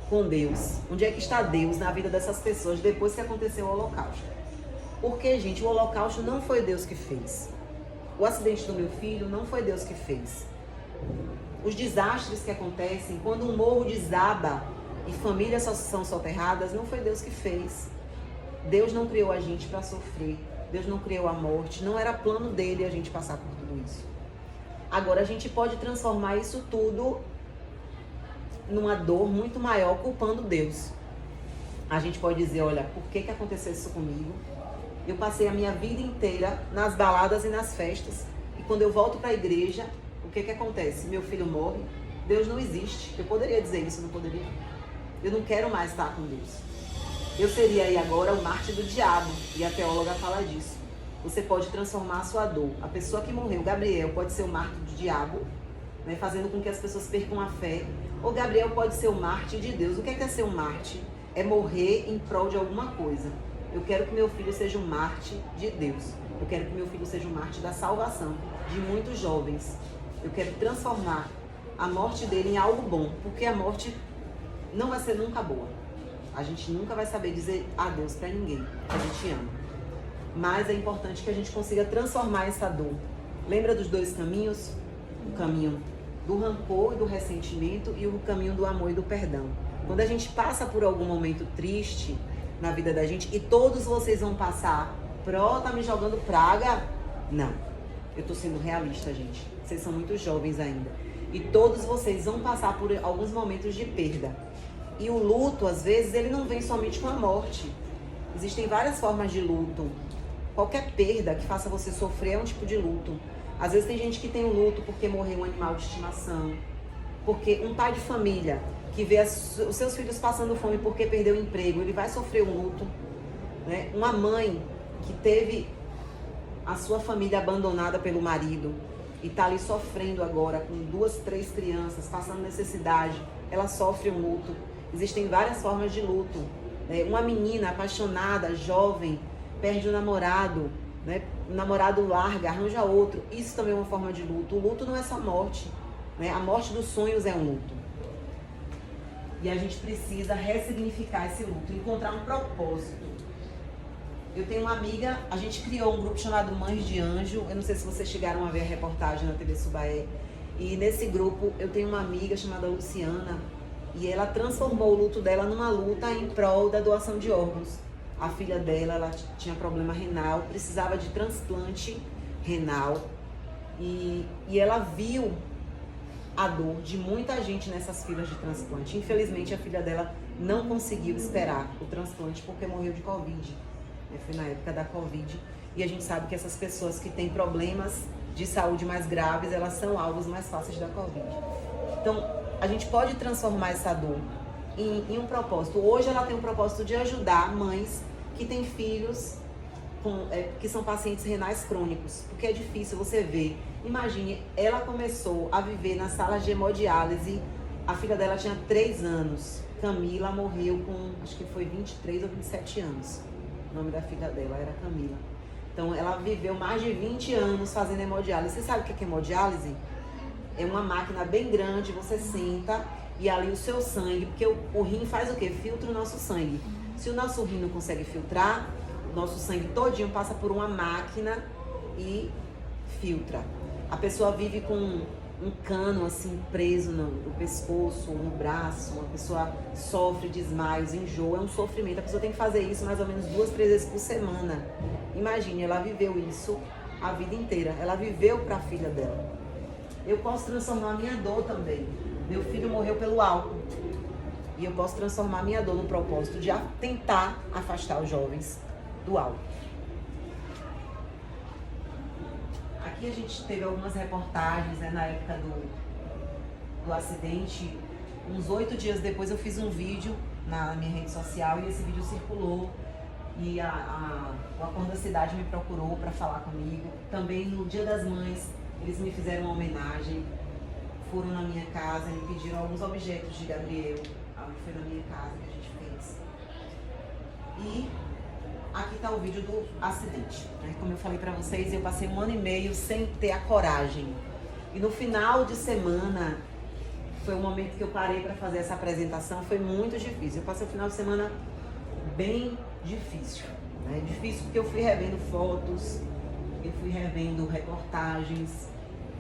com Deus? Onde é que está Deus na vida dessas pessoas depois que aconteceu o Holocausto? Porque, gente, o Holocausto não foi Deus que fez. O acidente do meu filho não foi Deus que fez. Os desastres que acontecem, quando um morro desaba e famílias são soterradas, não foi Deus que fez. Deus não criou a gente para sofrer. Deus não criou a morte. Não era plano dele a gente passar por tudo isso. Agora, a gente pode transformar isso tudo numa dor muito maior, culpando Deus. A gente pode dizer, olha, por que aconteceu isso comigo? Eu passei a minha vida inteira nas baladas e nas festas. E quando eu volto para a igreja, o que acontece? Meu filho morre. Deus não existe. Eu poderia dizer isso, não poderia? Eu não quero mais estar com Deus. Eu seria aí agora o mártir do diabo. E a teóloga fala disso. Você pode transformar a sua dor. A pessoa que morreu, Gabriel, pode ser o mártir do diabo, né, fazendo com que as pessoas percam a fé. Ou Gabriel pode ser o mártir de Deus. O que é ser um mártir? É morrer em prol de alguma coisa. Eu quero que meu filho seja um mártir de Deus. Eu quero que meu filho seja um mártir da salvação de muitos jovens. Eu quero transformar a morte dele em algo bom, porque a morte não vai ser nunca boa. A gente nunca vai saber dizer adeus para ninguém que a gente ama. Mas é importante que a gente consiga transformar essa dor. Lembra dos dois caminhos? O caminho do rancor e do ressentimento e o caminho do amor e do perdão. Quando a gente passa por algum momento triste na vida da gente, e todos vocês vão passar, tá me jogando praga? Não. Eu tô sendo realista, gente. Vocês são muito jovens ainda. E todos vocês vão passar por alguns momentos de perda. E o luto, às vezes, ele não vem somente com a morte. Existem várias formas de luto. Qualquer perda que faça você sofrer é um tipo de luto. Às vezes tem gente que tem o luto porque morreu um animal de estimação. Porque um pai de família que vê os seus filhos passando fome porque perdeu o emprego, ele vai sofrer um luto, né? Uma mãe que teve a sua família abandonada pelo marido e está ali sofrendo agora com 2, 3 crianças, passando necessidade, ela sofre um luto. Existem várias formas de luto, né? Uma menina apaixonada, jovem, perde o namorado, né? O namorado larga, arranja outro. Isso também é uma forma de luto. O luto não é só morte, né? A morte dos sonhos é um luto. E a gente precisa ressignificar esse luto, encontrar um propósito. Eu tenho uma amiga, a gente criou um grupo chamado Mães de Anjo. Eu não sei se vocês chegaram a ver a reportagem na TV Subaé. E nesse grupo eu tenho uma amiga chamada Luciana. E ela transformou o luto dela numa luta em prol da doação de órgãos. A filha dela, ela tinha problema renal, precisava de transplante renal. E ela viu a dor de muita gente nessas filas de transplante. Infelizmente, a filha dela não conseguiu esperar o transplante porque morreu de Covid. Foi na época da Covid. E a gente sabe que essas pessoas que têm problemas de saúde mais graves, elas são alvos mais fáceis da Covid. Então, a gente pode transformar essa dor em um propósito. Hoje ela tem um propósito de ajudar mães que têm filhos que são pacientes renais crônicos, porque é difícil você ver. Imagine, ela começou a viver na sala de hemodiálise, a filha dela tinha 3 anos, Camila morreu com, acho que foi 23 ou 27 anos, o nome da filha dela era Camila. Então ela viveu mais de 20 anos fazendo hemodiálise. Você sabe o que é hemodiálise? É uma máquina bem grande, você senta e ali o seu sangue, porque o rim faz o quê? Filtra o nosso sangue. Se o nosso rim não consegue filtrar, o nosso sangue todinho passa por uma máquina e filtra. A pessoa vive com um cano assim preso no pescoço, no braço, a pessoa sofre desmaios, enjoo, é um sofrimento. A pessoa tem que fazer isso mais ou menos 2, 3 vezes por semana. Imagine, ela viveu isso a vida inteira, ela viveu para a filha dela. Eu posso transformar a minha dor também. Meu filho morreu pelo álcool. E eu posso transformar a minha dor no propósito de tentar afastar os jovens do álcool. Aqui a gente teve algumas reportagens, né, na época do acidente. Uns 8 dias depois eu fiz um vídeo na minha rede social e esse vídeo circulou. E o Acordo da Cidade me procurou para falar comigo. Também no Dia das Mães, eles me fizeram uma homenagem. Foram na minha casa, me pediram alguns objetos de Gabriel. Foi na minha casa que a gente fez. E aqui está o vídeo do acidente, né? Como eu falei para vocês, eu passei 1 ano e meio sem ter a coragem. E no final de semana, foi o momento que eu parei para fazer essa apresentação, foi muito difícil. Eu passei o final de semana bem difícil, né? Difícil porque eu fui revendo fotos, eu fui revendo reportagens,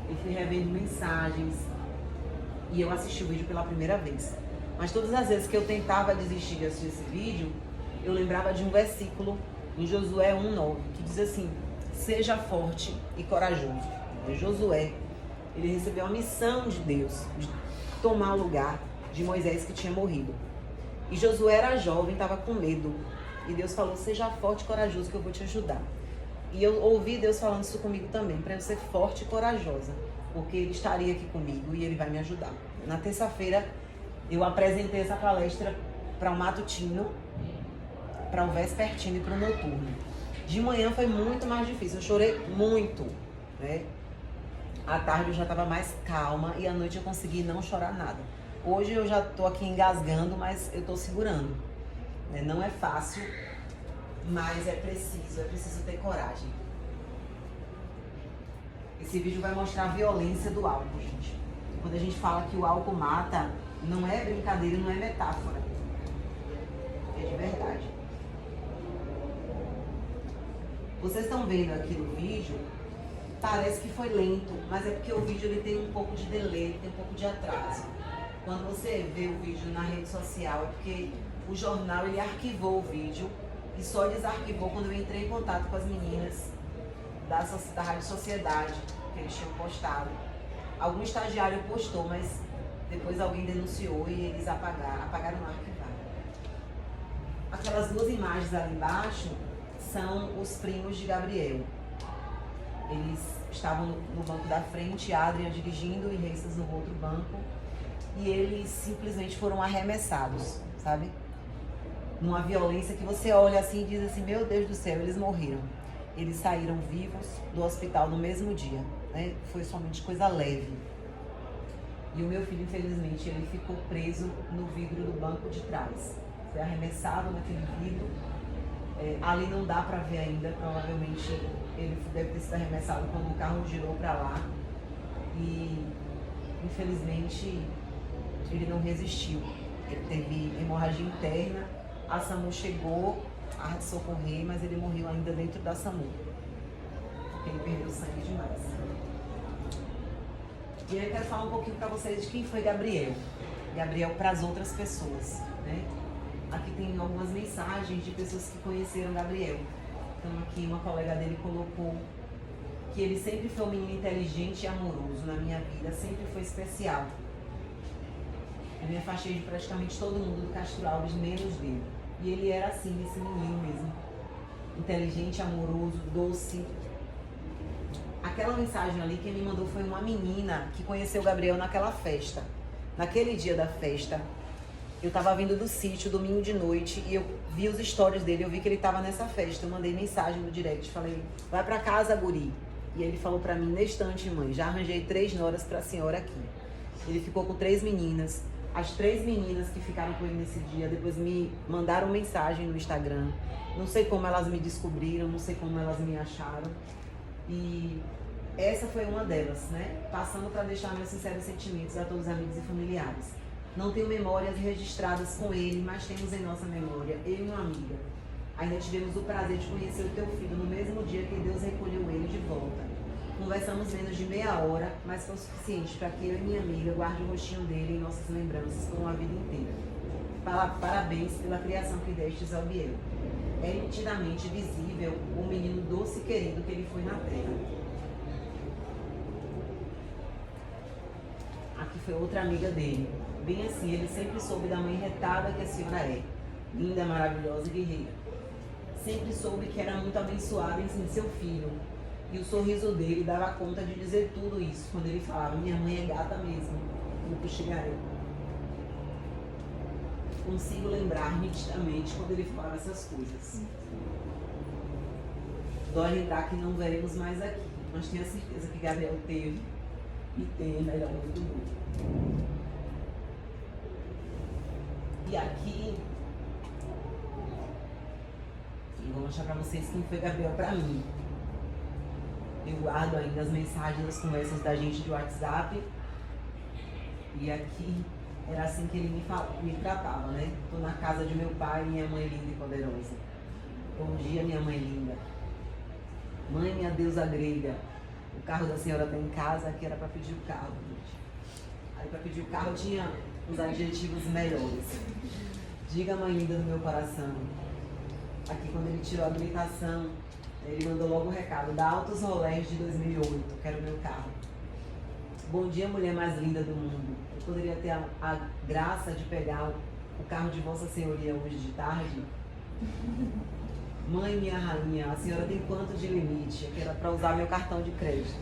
eu fui revendo mensagens e eu assisti o vídeo pela primeira vez. Mas todas as vezes que eu tentava desistir de assistir esse vídeo, eu lembrava de um versículo em Josué 1:9, que diz assim: seja forte e corajoso. E Josué, ele recebeu a missão de Deus de tomar o lugar de Moisés que tinha morrido. E Josué era jovem, estava com medo. E Deus falou, seja forte e corajoso que eu vou te ajudar. E eu ouvi Deus falando isso comigo também, para eu ser forte e corajosa, porque Ele estaria aqui comigo e Ele vai me ajudar. Na terça-feira, eu apresentei essa palestra para o matutino, para o vespertino e para o noturno. De manhã foi muito mais difícil, eu chorei muito, né? À tarde eu já estava mais calma e à noite eu consegui não chorar nada. Hoje eu já estou aqui engasgando, mas eu estou segurando. Né? Não é fácil, mas é preciso ter coragem. Esse vídeo vai mostrar a violência do álcool, gente. Quando a gente fala que o álcool mata, não é brincadeira, não é metáfora. É de verdade. Vocês estão vendo aqui no vídeo, parece que foi lento, mas é porque o vídeo ele tem um pouco de delay, tem um pouco de atraso. Quando você vê o vídeo na rede social, é porque o jornal ele arquivou o vídeo e só desarquivou quando eu entrei em contato com as meninas da Rádio Sociedade, que eles tinham postado. Algum estagiário postou, mas depois alguém denunciou e eles apagaram e arquivaram. Aquelas duas imagens ali embaixo são os primos de Gabriel. Eles estavam no banco da frente, Adrian dirigindo e Reissas no outro banco. E eles simplesmente foram arremessados, sabe? Numa violência que você olha assim e diz assim, meu Deus do céu, eles morreram. Eles saíram vivos do hospital no mesmo dia, né? Foi somente coisa leve. E o meu filho, infelizmente, ele ficou preso no vidro do banco de trás. Foi arremessado naquele vidro. Ali não dá pra ver ainda, provavelmente ele deve ter sido arremessado quando o carro girou pra lá. E, infelizmente, ele não resistiu. Ele teve hemorragia interna, a SAMU chegou a socorrer, mas ele morreu ainda dentro da SAMU, porque ele perdeu sangue demais. E aí eu quero falar um pouquinho pra vocês de quem foi Gabriel. Gabriel para as outras pessoas, né? Aqui tem algumas mensagens de pessoas que conheceram Gabriel. Então aqui uma colega dele colocou que ele sempre foi um menino inteligente e amoroso na minha vida, sempre foi especial. Eu me afastei de praticamente todo mundo do Castro Alves, menos dele. E ele era assim, esse menino mesmo. Inteligente, amoroso, doce. Aquela mensagem ali, quem me mandou foi uma menina que conheceu o Gabriel naquela festa. Naquele dia da festa, eu tava vindo do sítio, domingo de noite, e eu vi os stories dele, eu vi que ele tava nessa festa. Eu mandei mensagem no direct, falei, vai pra casa, guri. E ele falou pra mim, na estante, mãe, já arranjei 3 noras pra senhora aqui. Ele ficou com 3 meninas. As 3 meninas que ficaram com ele nesse dia, depois me mandaram mensagem no Instagram. Não sei como elas me descobriram, não sei como elas me acharam. E essa foi uma delas, né? Passando para deixar meus sinceros sentimentos a todos os amigos e familiares. Não tenho memórias registradas com ele, mas temos em nossa memória, eu e uma amiga. Ainda tivemos o prazer de conhecer o teu filho no mesmo dia que Deus recolheu ele de volta. Conversamos menos de meia hora, mas foi o suficiente para que eu e minha amiga guarde o rostinho dele em nossas lembranças por uma vida inteira. Parabéns pela criação que destes ao Biel. É nitidamente visível o menino doce e querido que ele foi na terra. Aqui foi outra amiga dele. Bem assim, ele sempre soube da mãe retada que a senhora é. Linda, maravilhosa e guerreira. Sempre soube que era muito abençoada em seu filho. E o sorriso dele dava conta de dizer tudo isso, quando ele falava, minha mãe é gata mesmo, no Puxigaré. Consigo lembrar nitidamente quando ele falava essas coisas. Dói lembrar que não veremos mais aqui, mas tenho a certeza que Gabriel teve e tem a melhor mãe do mundo. E aqui, eu vou mostrar pra vocês quem foi Gabriel pra mim. Eu guardo ainda as mensagens, as conversas da gente de WhatsApp. E aqui era assim que ele me tratava, né? Tô na casa de meu pai, minha mãe linda e poderosa. Bom dia, minha mãe linda. Mãe, minha deusa grega. O carro da senhora tá em casa, aqui era pra pedir o carro, gente. Aí pra pedir o carro tinha os adjetivos melhores. Diga, mãe linda do meu coração. Aqui quando ele tirou a habilitação, ele mandou logo o recado, da Autos Rolés de 2008, quero meu carro. Bom dia, mulher mais linda do mundo. Eu poderia ter a graça de pegar o carro de Vossa Senhoria hoje de tarde? Mãe, minha rainha, a senhora tem quanto de limite? Que era para usar meu cartão de crédito.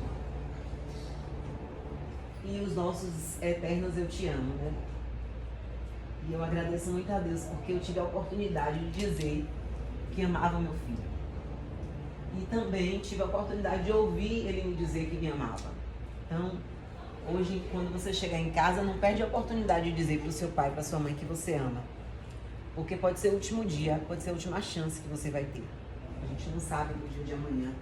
E os nossos eternos eu te amo, né? E eu agradeço muito a Deus porque eu tive a oportunidade de dizer que amava meu filho. E também tive a oportunidade de ouvir ele me dizer que me amava. Então, hoje, quando você chegar em casa, não perde a oportunidade de dizer para o seu pai, para sua mãe que você ama. Porque pode ser o último dia, pode ser a última chance que você vai ter. A gente não sabe no dia de amanhã.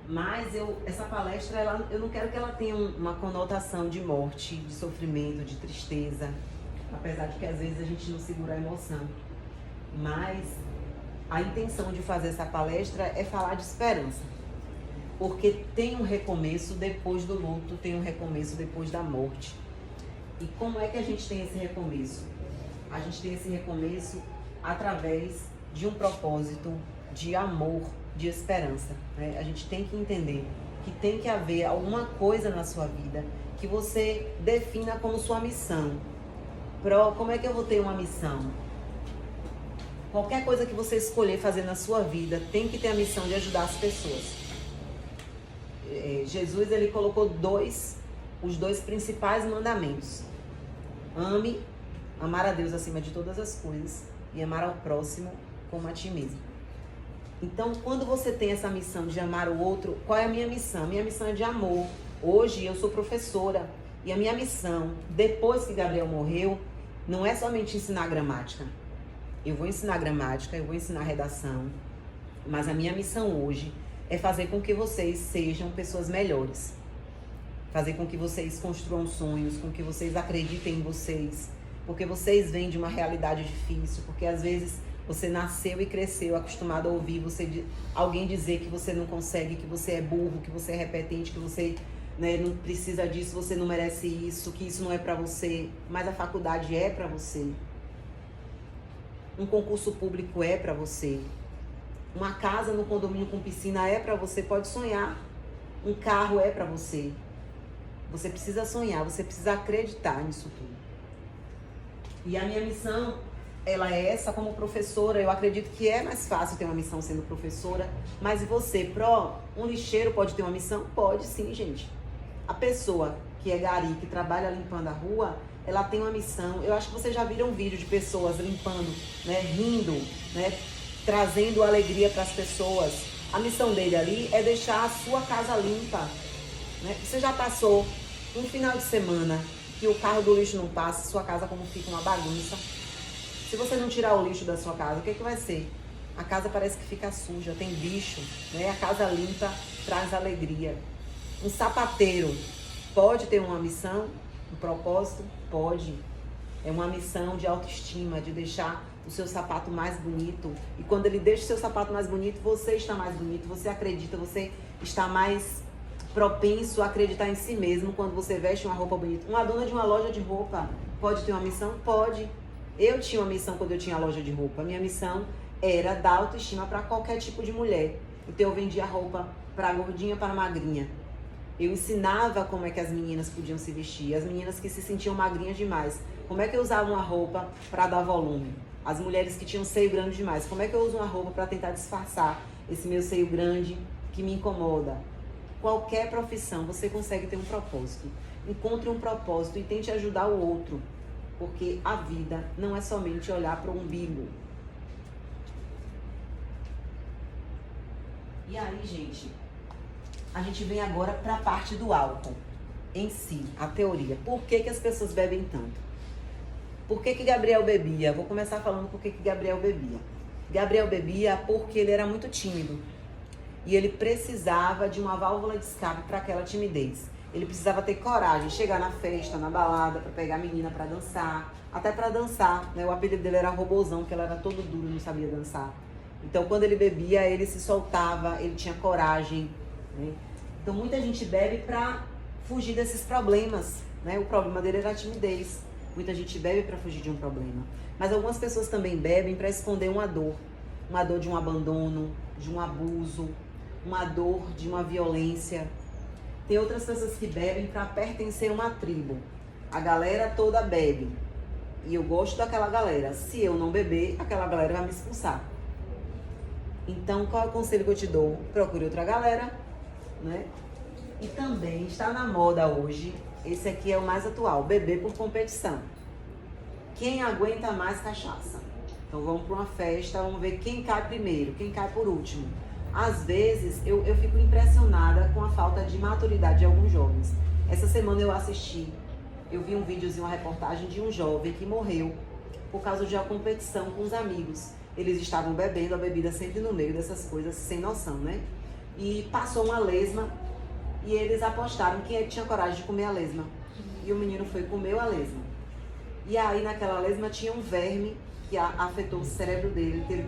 Mas essa palestra, eu não quero que ela tenha uma conotação de morte, de sofrimento, de tristeza. Apesar de que às vezes a gente não segura a emoção. Mas a intenção de fazer essa palestra é falar de esperança. Porque tem um recomeço depois do luto, tem um recomeço depois da morte. E como é que a gente tem esse recomeço? A gente tem esse recomeço através de um propósito de amor, de esperança, né? A gente tem que entender que tem que haver alguma coisa na sua vida que você defina como sua missão. Como é que eu vou ter uma missão? Qualquer coisa que você escolher fazer na sua vida tem que ter a missão de ajudar as pessoas. Jesus, ele colocou os dois principais mandamentos. Amar a Deus acima de todas as coisas e amar ao próximo como a ti mesmo. Então, quando você tem essa missão de amar o outro, qual é a minha missão? Minha missão é de amor. Hoje eu sou professora e a minha missão, depois que Gabriel morreu, não é somente ensinar gramática. Eu vou ensinar gramática, eu vou ensinar redação, mas a minha missão hoje é fazer com que vocês sejam pessoas melhores. Fazer com que vocês construam sonhos, com que vocês acreditem em vocês, porque vocês vêm de uma realidade difícil, porque às vezes você nasceu e cresceu acostumado a ouvir alguém dizer que você não consegue, que você é burro, que você é repetente, que você, né, não precisa disso, você não merece isso, que isso não é pra você, mas a faculdade é pra você. Um concurso público é pra você. Uma casa no condomínio com piscina é pra você, pode sonhar. Um carro é pra você. Você precisa sonhar, você precisa acreditar nisso tudo. E a minha missão, ela é essa como professora. Eu acredito que é mais fácil ter uma missão sendo professora. Mas e você, um lixeiro pode ter uma missão? Pode sim, gente. A pessoa que é gari, que trabalha limpando a rua, ela tem uma missão. Eu acho que vocês já viram um vídeo de pessoas limpando, né, rindo, né, trazendo alegria para as pessoas. A missão dele ali é deixar a sua casa limpa, né? Você já passou um final de semana que o carro do lixo não passa, sua casa como fica uma bagunça? Se você não tirar o lixo da sua casa, o que vai ser? A casa parece que fica suja, tem bicho, né? A casa limpa traz alegria. Um sapateiro pode ter uma missão, um propósito? Pode. É uma missão de autoestima, de deixar o seu sapato mais bonito. E quando ele deixa o seu sapato mais bonito, você está mais bonito, você acredita, você está mais propenso a acreditar em si mesmo quando você veste uma roupa bonita. Uma dona de uma loja de roupa pode ter uma missão? Pode. Eu tinha uma missão quando eu tinha a loja de roupa. Minha missão era dar autoestima para qualquer tipo de mulher. Então eu vendia roupa para gordinha, para magrinha. Eu ensinava como é que as meninas podiam se vestir, as meninas que se sentiam magrinhas demais. Como é que eu usava uma roupa para dar volume? As mulheres que tinham seio grande demais. Como é que eu uso uma roupa para tentar disfarçar esse meu seio grande que me incomoda? Qualquer profissão, você consegue ter um propósito. Encontre um propósito e tente ajudar o outro. Porque a vida não é somente olhar para o umbigo. E aí, gente, a gente vem agora para a parte do álcool em si, a teoria. Por que as pessoas bebem tanto? Por que Gabriel bebia? Vou começar falando por que Gabriel bebia. Gabriel bebia porque ele era muito tímido. E ele precisava de uma válvula de escape para aquela timidez. Ele precisava ter coragem, chegar na festa, na balada, para pegar a menina para dançar. Até para dançar, né? O apelido dele era Robozão, porque ele era todo duro, não sabia dançar. Então, quando ele bebia, ele se soltava, ele tinha coragem, né? Então, muita gente bebe para fugir desses problemas, né? O problema dele era a timidez. Muita gente bebe para fugir de um problema. Mas algumas pessoas também bebem para esconder uma dor de um abandono, de um abuso, uma dor de uma violência. Tem outras pessoas que bebem para pertencer a uma tribo. A galera toda bebe. e eu gosto daquela galera. Se eu não beber, aquela galera vai me expulsar. Então, qual é o conselho que eu te dou? Procure outra galera, né? E também está na moda hoje, esse aqui é o mais atual, beber por competição. Quem aguenta mais cachaça? Então vamos para uma festa, vamos ver quem cai primeiro, quem cai por último. Às vezes eu fico impressionada com a falta de maturidade de alguns jovens. Essa semana eu vi um videozinho, uma reportagem de um jovem que morreu por causa de uma competição com os amigos. Eles estavam bebendo, a bebida sempre no meio dessas coisas, sem noção, né? E passou uma lesma e eles apostaram quem é que tinha coragem de comer a lesma. E o menino foi comer a lesma. E aí naquela lesma tinha um verme que afetou o cérebro dele, teve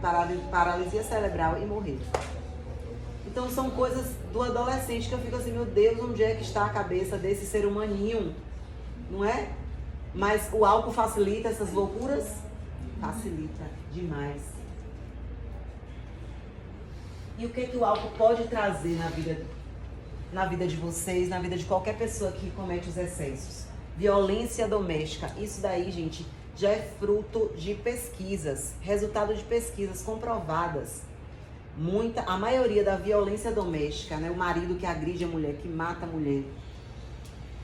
paralisia cerebral e morreu. Então são coisas do adolescente que eu fico assim, meu Deus, onde é que está a cabeça desse ser humaninho? Não é? Mas o álcool facilita essas loucuras? Facilita demais. E o que o álcool pode trazer na vida de vocês, na vida de qualquer pessoa que comete os excessos? Violência doméstica. Isso daí, gente, já é fruto de pesquisas, resultado de pesquisas comprovadas. A maioria da violência doméstica, né, o marido que agride a mulher, que mata a mulher,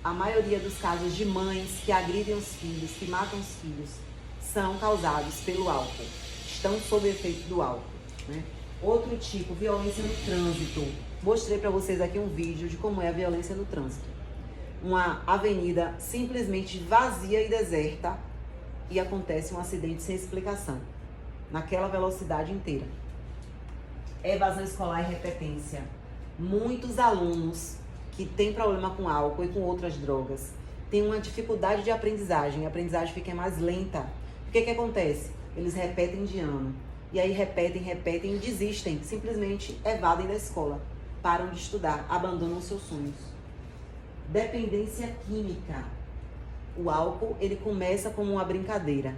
a maioria dos casos de mães que agridem os filhos, que matam os filhos, são causados pelo álcool, estão sob efeito do álcool, né? Outro tipo, violência no trânsito. Mostrei para vocês aqui um vídeo de como é a violência no trânsito. Uma avenida simplesmente vazia e deserta e acontece um acidente sem explicação, naquela velocidade inteira. Evasão escolar e repetência. Muitos alunos que têm problema com álcool e com outras drogas têm uma dificuldade de aprendizagem, a aprendizagem fica mais lenta. O que acontece? Eles repetem de ano, e aí repetem e desistem, simplesmente evadem da escola, param de estudar, abandonam seus sonhos. Dependência química. O álcool, ele começa como uma brincadeira,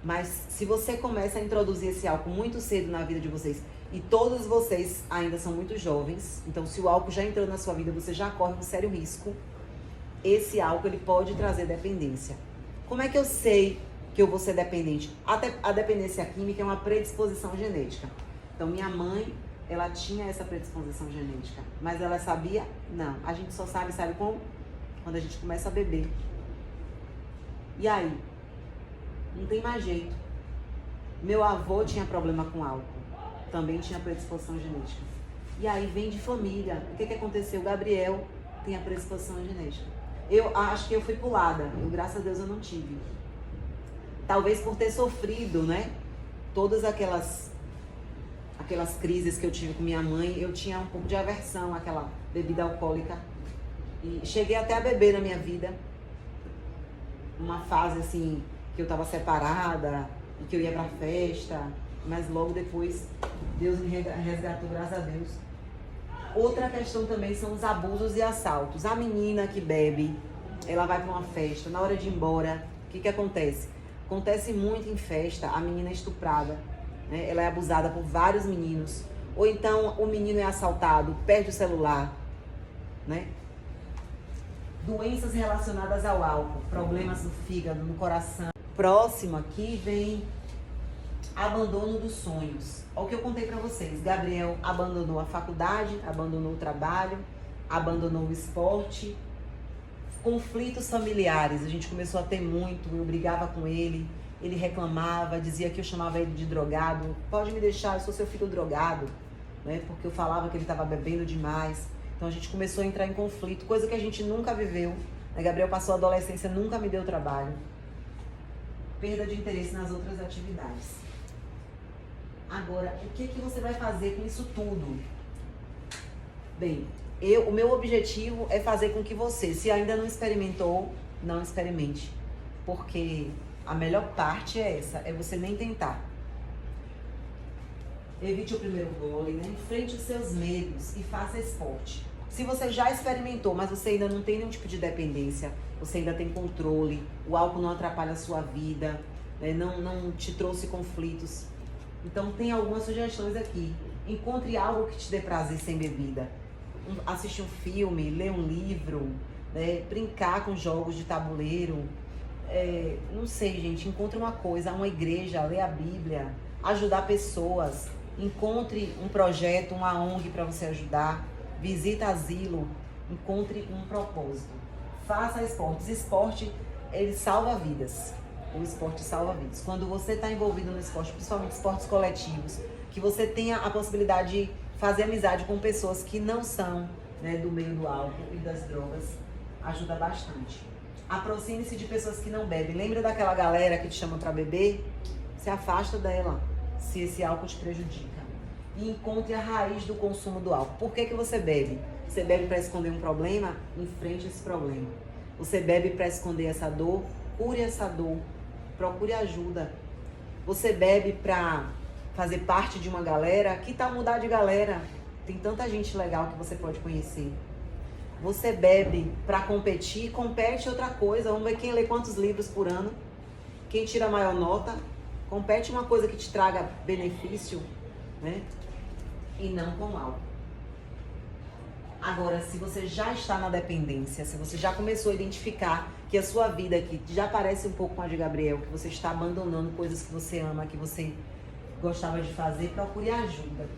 mas se você começa a introduzir esse álcool muito cedo na vida de vocês, e todos vocês ainda são muito jovens, então se o álcool já entrou na sua vida, você já corre um sério risco. Esse álcool, ele pode trazer dependência. Como é que eu sei que eu vou ser dependente? Até a dependência química é uma predisposição genética. Então minha mãe, ela tinha essa predisposição genética, mas ela sabia? Não. A gente só sabe como? Quando a gente começa a beber. E aí? Não tem mais jeito. Meu avô tinha problema com álcool, também tinha predisposição genética. E aí vem de família. O que aconteceu? O Gabriel tem a predisposição genética. Eu acho que eu fui pulada. Graças a Deus eu não tive. Talvez por ter sofrido, né? Todas aquelas crises que eu tive com minha mãe, eu tinha um pouco de aversão àquela bebida alcoólica. E cheguei até a beber na minha vida. Uma fase assim, que eu tava separada e que eu ia pra festa. Mas logo depois, Deus me resgatou, graças a Deus. Outra questão também são os abusos e assaltos. A menina que bebe, ela vai pra uma festa, na hora de ir embora, o que acontece? Acontece muito em festa, a menina é estuprada, né? Ela é abusada por vários meninos. Ou então o menino é assaltado, perde o celular, né? Doenças relacionadas ao álcool, problemas no fígado, no coração. Próximo aqui vem abandono dos sonhos. Olha o que eu contei pra vocês. Gabriel abandonou a faculdade, abandonou o trabalho, abandonou o esporte. Conflitos familiares, a gente começou a ter muito, eu brigava com ele reclamava, dizia que eu chamava ele de drogado. Pode me deixar, eu sou seu filho drogado, né? Porque eu falava que ele estava bebendo demais. Então a gente começou a entrar em conflito, coisa que a gente nunca viveu, né? Gabriel passou a adolescência, nunca me deu trabalho. Perda de interesse nas outras atividades. Agora, o que você vai fazer com isso tudo? Bem, o meu objetivo é fazer com que você, se ainda não experimentou, não experimente. Porque a melhor parte é essa, é você nem tentar. Evite o primeiro gole, né? Enfrente os seus medos e faça esporte. Se você já experimentou, mas você ainda não tem nenhum tipo de dependência, você ainda tem controle, o álcool não atrapalha a sua vida, né? não te trouxe conflitos. Então tem algumas sugestões aqui. Encontre algo que te dê prazer sem bebida. Assistir um filme, ler um livro, né? Brincar com jogos de tabuleiro, não sei, gente, encontre uma coisa, uma igreja, lê a Bíblia, ajudar pessoas, encontre um projeto, uma ONG para você ajudar, visita asilo, encontre um propósito. Faça esportes. Esporte, ele salva vidas. O esporte salva vidas. Quando você está envolvido no esporte, principalmente esportes coletivos, que você tenha a possibilidade de fazer amizade com pessoas que não são, né, do meio do álcool e das drogas, ajuda bastante. Aproxime-se de pessoas que não bebem. Lembra daquela galera que te chama para beber? Se afasta dela, se esse álcool te prejudica. E encontre a raiz do consumo do álcool. Por que você bebe? Você bebe para esconder um problema? Enfrente esse problema. Você bebe para esconder essa dor? Cure essa dor. Procure ajuda. Você bebe para fazer parte de uma galera? Que tal mudar de galera? Tem tanta gente legal que você pode conhecer. Você bebe para competir? Compete outra coisa. Vamos ver quem lê quantos livros por ano. Quem tira a maior nota. Compete uma coisa que te traga benefício, né? E não com álcool. Agora, se você já está na dependência, se você já começou a identificar que a sua vida aqui já parece um pouco com a de Gabriel, que você está abandonando coisas que você ama, que você gostava de fazer, procure ajuda.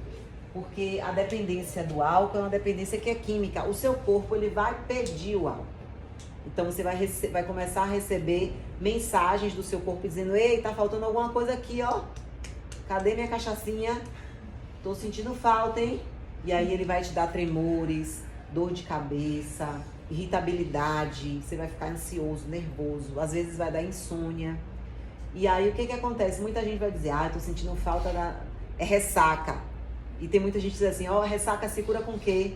Porque a dependência do álcool é uma dependência que é química. O seu corpo, ele vai pedir o álcool. Então, você vai começar a receber mensagens do seu corpo dizendo: ei, tá faltando alguma coisa aqui, ó. Cadê minha cachaçinha? Tô sentindo falta, hein? E aí ele vai te dar tremores, dor de cabeça, irritabilidade. Você vai ficar ansioso, nervoso. Às vezes vai dar insônia. E aí o que acontece? Muita gente vai dizer: ah, eu tô sentindo falta é ressaca. E tem muita gente que diz assim: ó, ressaca se cura com o quê?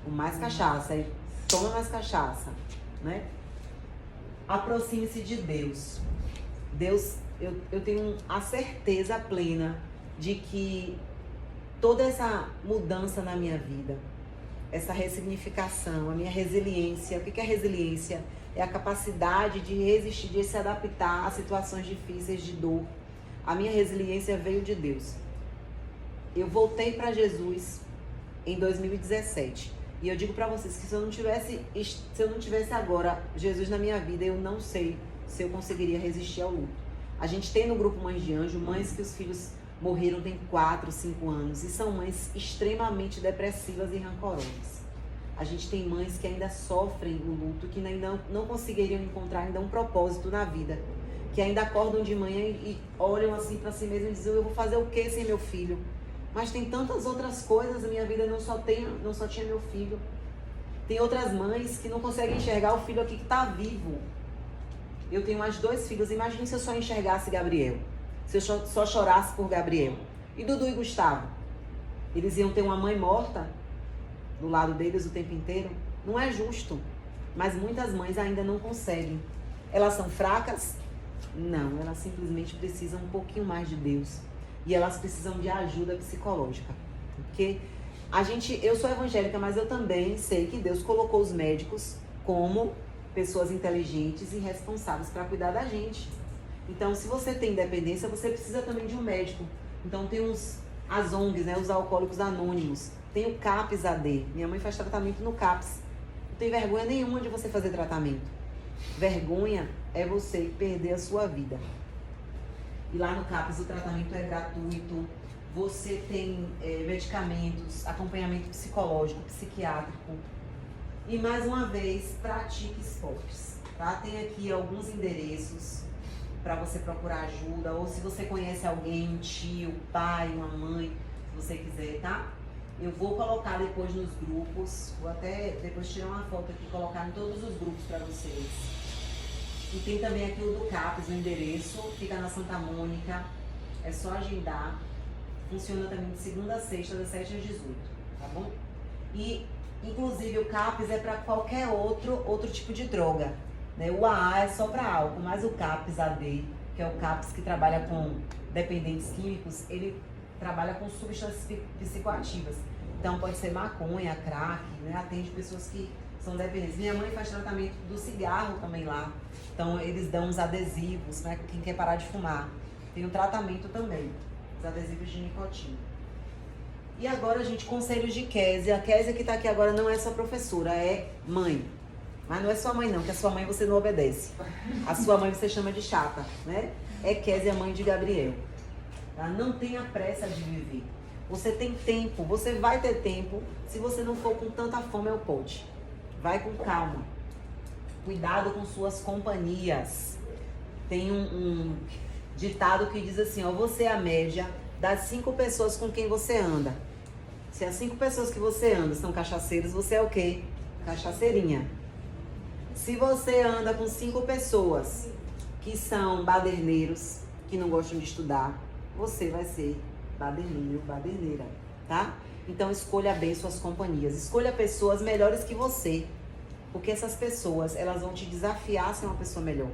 Com mais cachaça. Aí toma mais cachaça, né? Aproxime-se de Deus. Deus, eu tenho a certeza plena de que toda essa mudança na minha vida, essa ressignificação, a minha resiliência. O que é resiliência? É a capacidade de resistir, de se adaptar a situações difíceis de dor. A minha resiliência veio de Deus. Eu voltei para Jesus em 2017. E eu digo para vocês que se eu não tivesse agora Jesus na minha vida, eu não sei se eu conseguiria resistir ao luto. A gente tem no grupo Mães de Anjo, mães que os filhos morreram tem 4, 5 anos. E são mães extremamente depressivas e rancorosas. A gente tem mães que ainda sofrem o luto, que ainda não conseguiriam encontrar ainda um propósito na vida. Que ainda acordam de manhã e olham assim para si mesmas e dizem: eu vou fazer o que sem meu filho? Mas tem tantas outras coisas, a minha vida não só tinha meu filho. Tem outras mães que não conseguem enxergar o filho aqui que está vivo. Eu tenho mais 2 filhos, imagine se eu só enxergasse Gabriel. Se eu só chorasse por Gabriel. E Dudu e Gustavo? Eles iam ter uma mãe morta do lado deles o tempo inteiro? Não é justo. Mas muitas mães ainda não conseguem. Elas são fracas? Não, elas simplesmente precisam um pouquinho mais de Deus. E elas precisam de ajuda psicológica. Porque eu sou evangélica, mas eu também sei que Deus colocou os médicos como pessoas inteligentes e responsáveis para cuidar da gente. Então, se você tem dependência, você precisa também de um médico. Então, tem as ONGs, né, os Alcoólicos Anônimos. Tem o CAPS AD. Minha mãe faz tratamento no CAPS. Não tem vergonha nenhuma de você fazer tratamento. Vergonha é você perder a sua vida. E lá no CAPS o tratamento é gratuito. Você tem medicamentos, acompanhamento psicológico, psiquiátrico. E mais uma vez, pratique esportes. Tá? Tem aqui alguns endereços para você procurar ajuda, ou se você conhece alguém, um tio, pai, uma mãe, se você quiser, tá? Eu vou colocar depois nos grupos, vou até depois tirar uma foto aqui e colocar em todos os grupos para vocês. E tem também aqui o do CAPS, o endereço, fica na Santa Mônica, é só agendar. Funciona também de segunda a sexta, das 7 às 18, tá bom? E, inclusive, o CAPS é para qualquer outro tipo de droga. Né? O AA é só para álcool, mas o CAPS AD, que é o CAPS que trabalha com dependentes químicos, ele trabalha com substâncias psicoativas. Então pode ser maconha, crack, né? Atende pessoas que são dependentes. Minha mãe faz tratamento do cigarro também lá. Então eles dão uns adesivos, né? Quem quer parar de fumar. Tem um tratamento também, os adesivos de nicotina. E agora, gente, conselhos de Kézia. A Kézia que está aqui agora não é só professora, é mãe. Mas não é sua mãe não, que a sua mãe você não obedece. A sua mãe você chama de chata, né? É Kézia, mãe de Gabriel. Tá? Não tenha pressa de viver. Você tem tempo, você vai ter tempo se você não for com tanta fome ao pote. Vai com calma. Cuidado com suas companhias. Tem um ditado que diz assim, ó, você é a média das 5 pessoas com quem você anda. Se as 5 pessoas que você anda são cachaceiros, você é o quê? Cachaceirinha. Se você anda com 5 pessoas que são baderneiros, que não gostam de estudar, você vai ser baderneiro, baderneira, tá? Então escolha bem suas companhias. Escolha pessoas melhores que você, porque essas pessoas, elas vão te desafiar a ser uma pessoa melhor.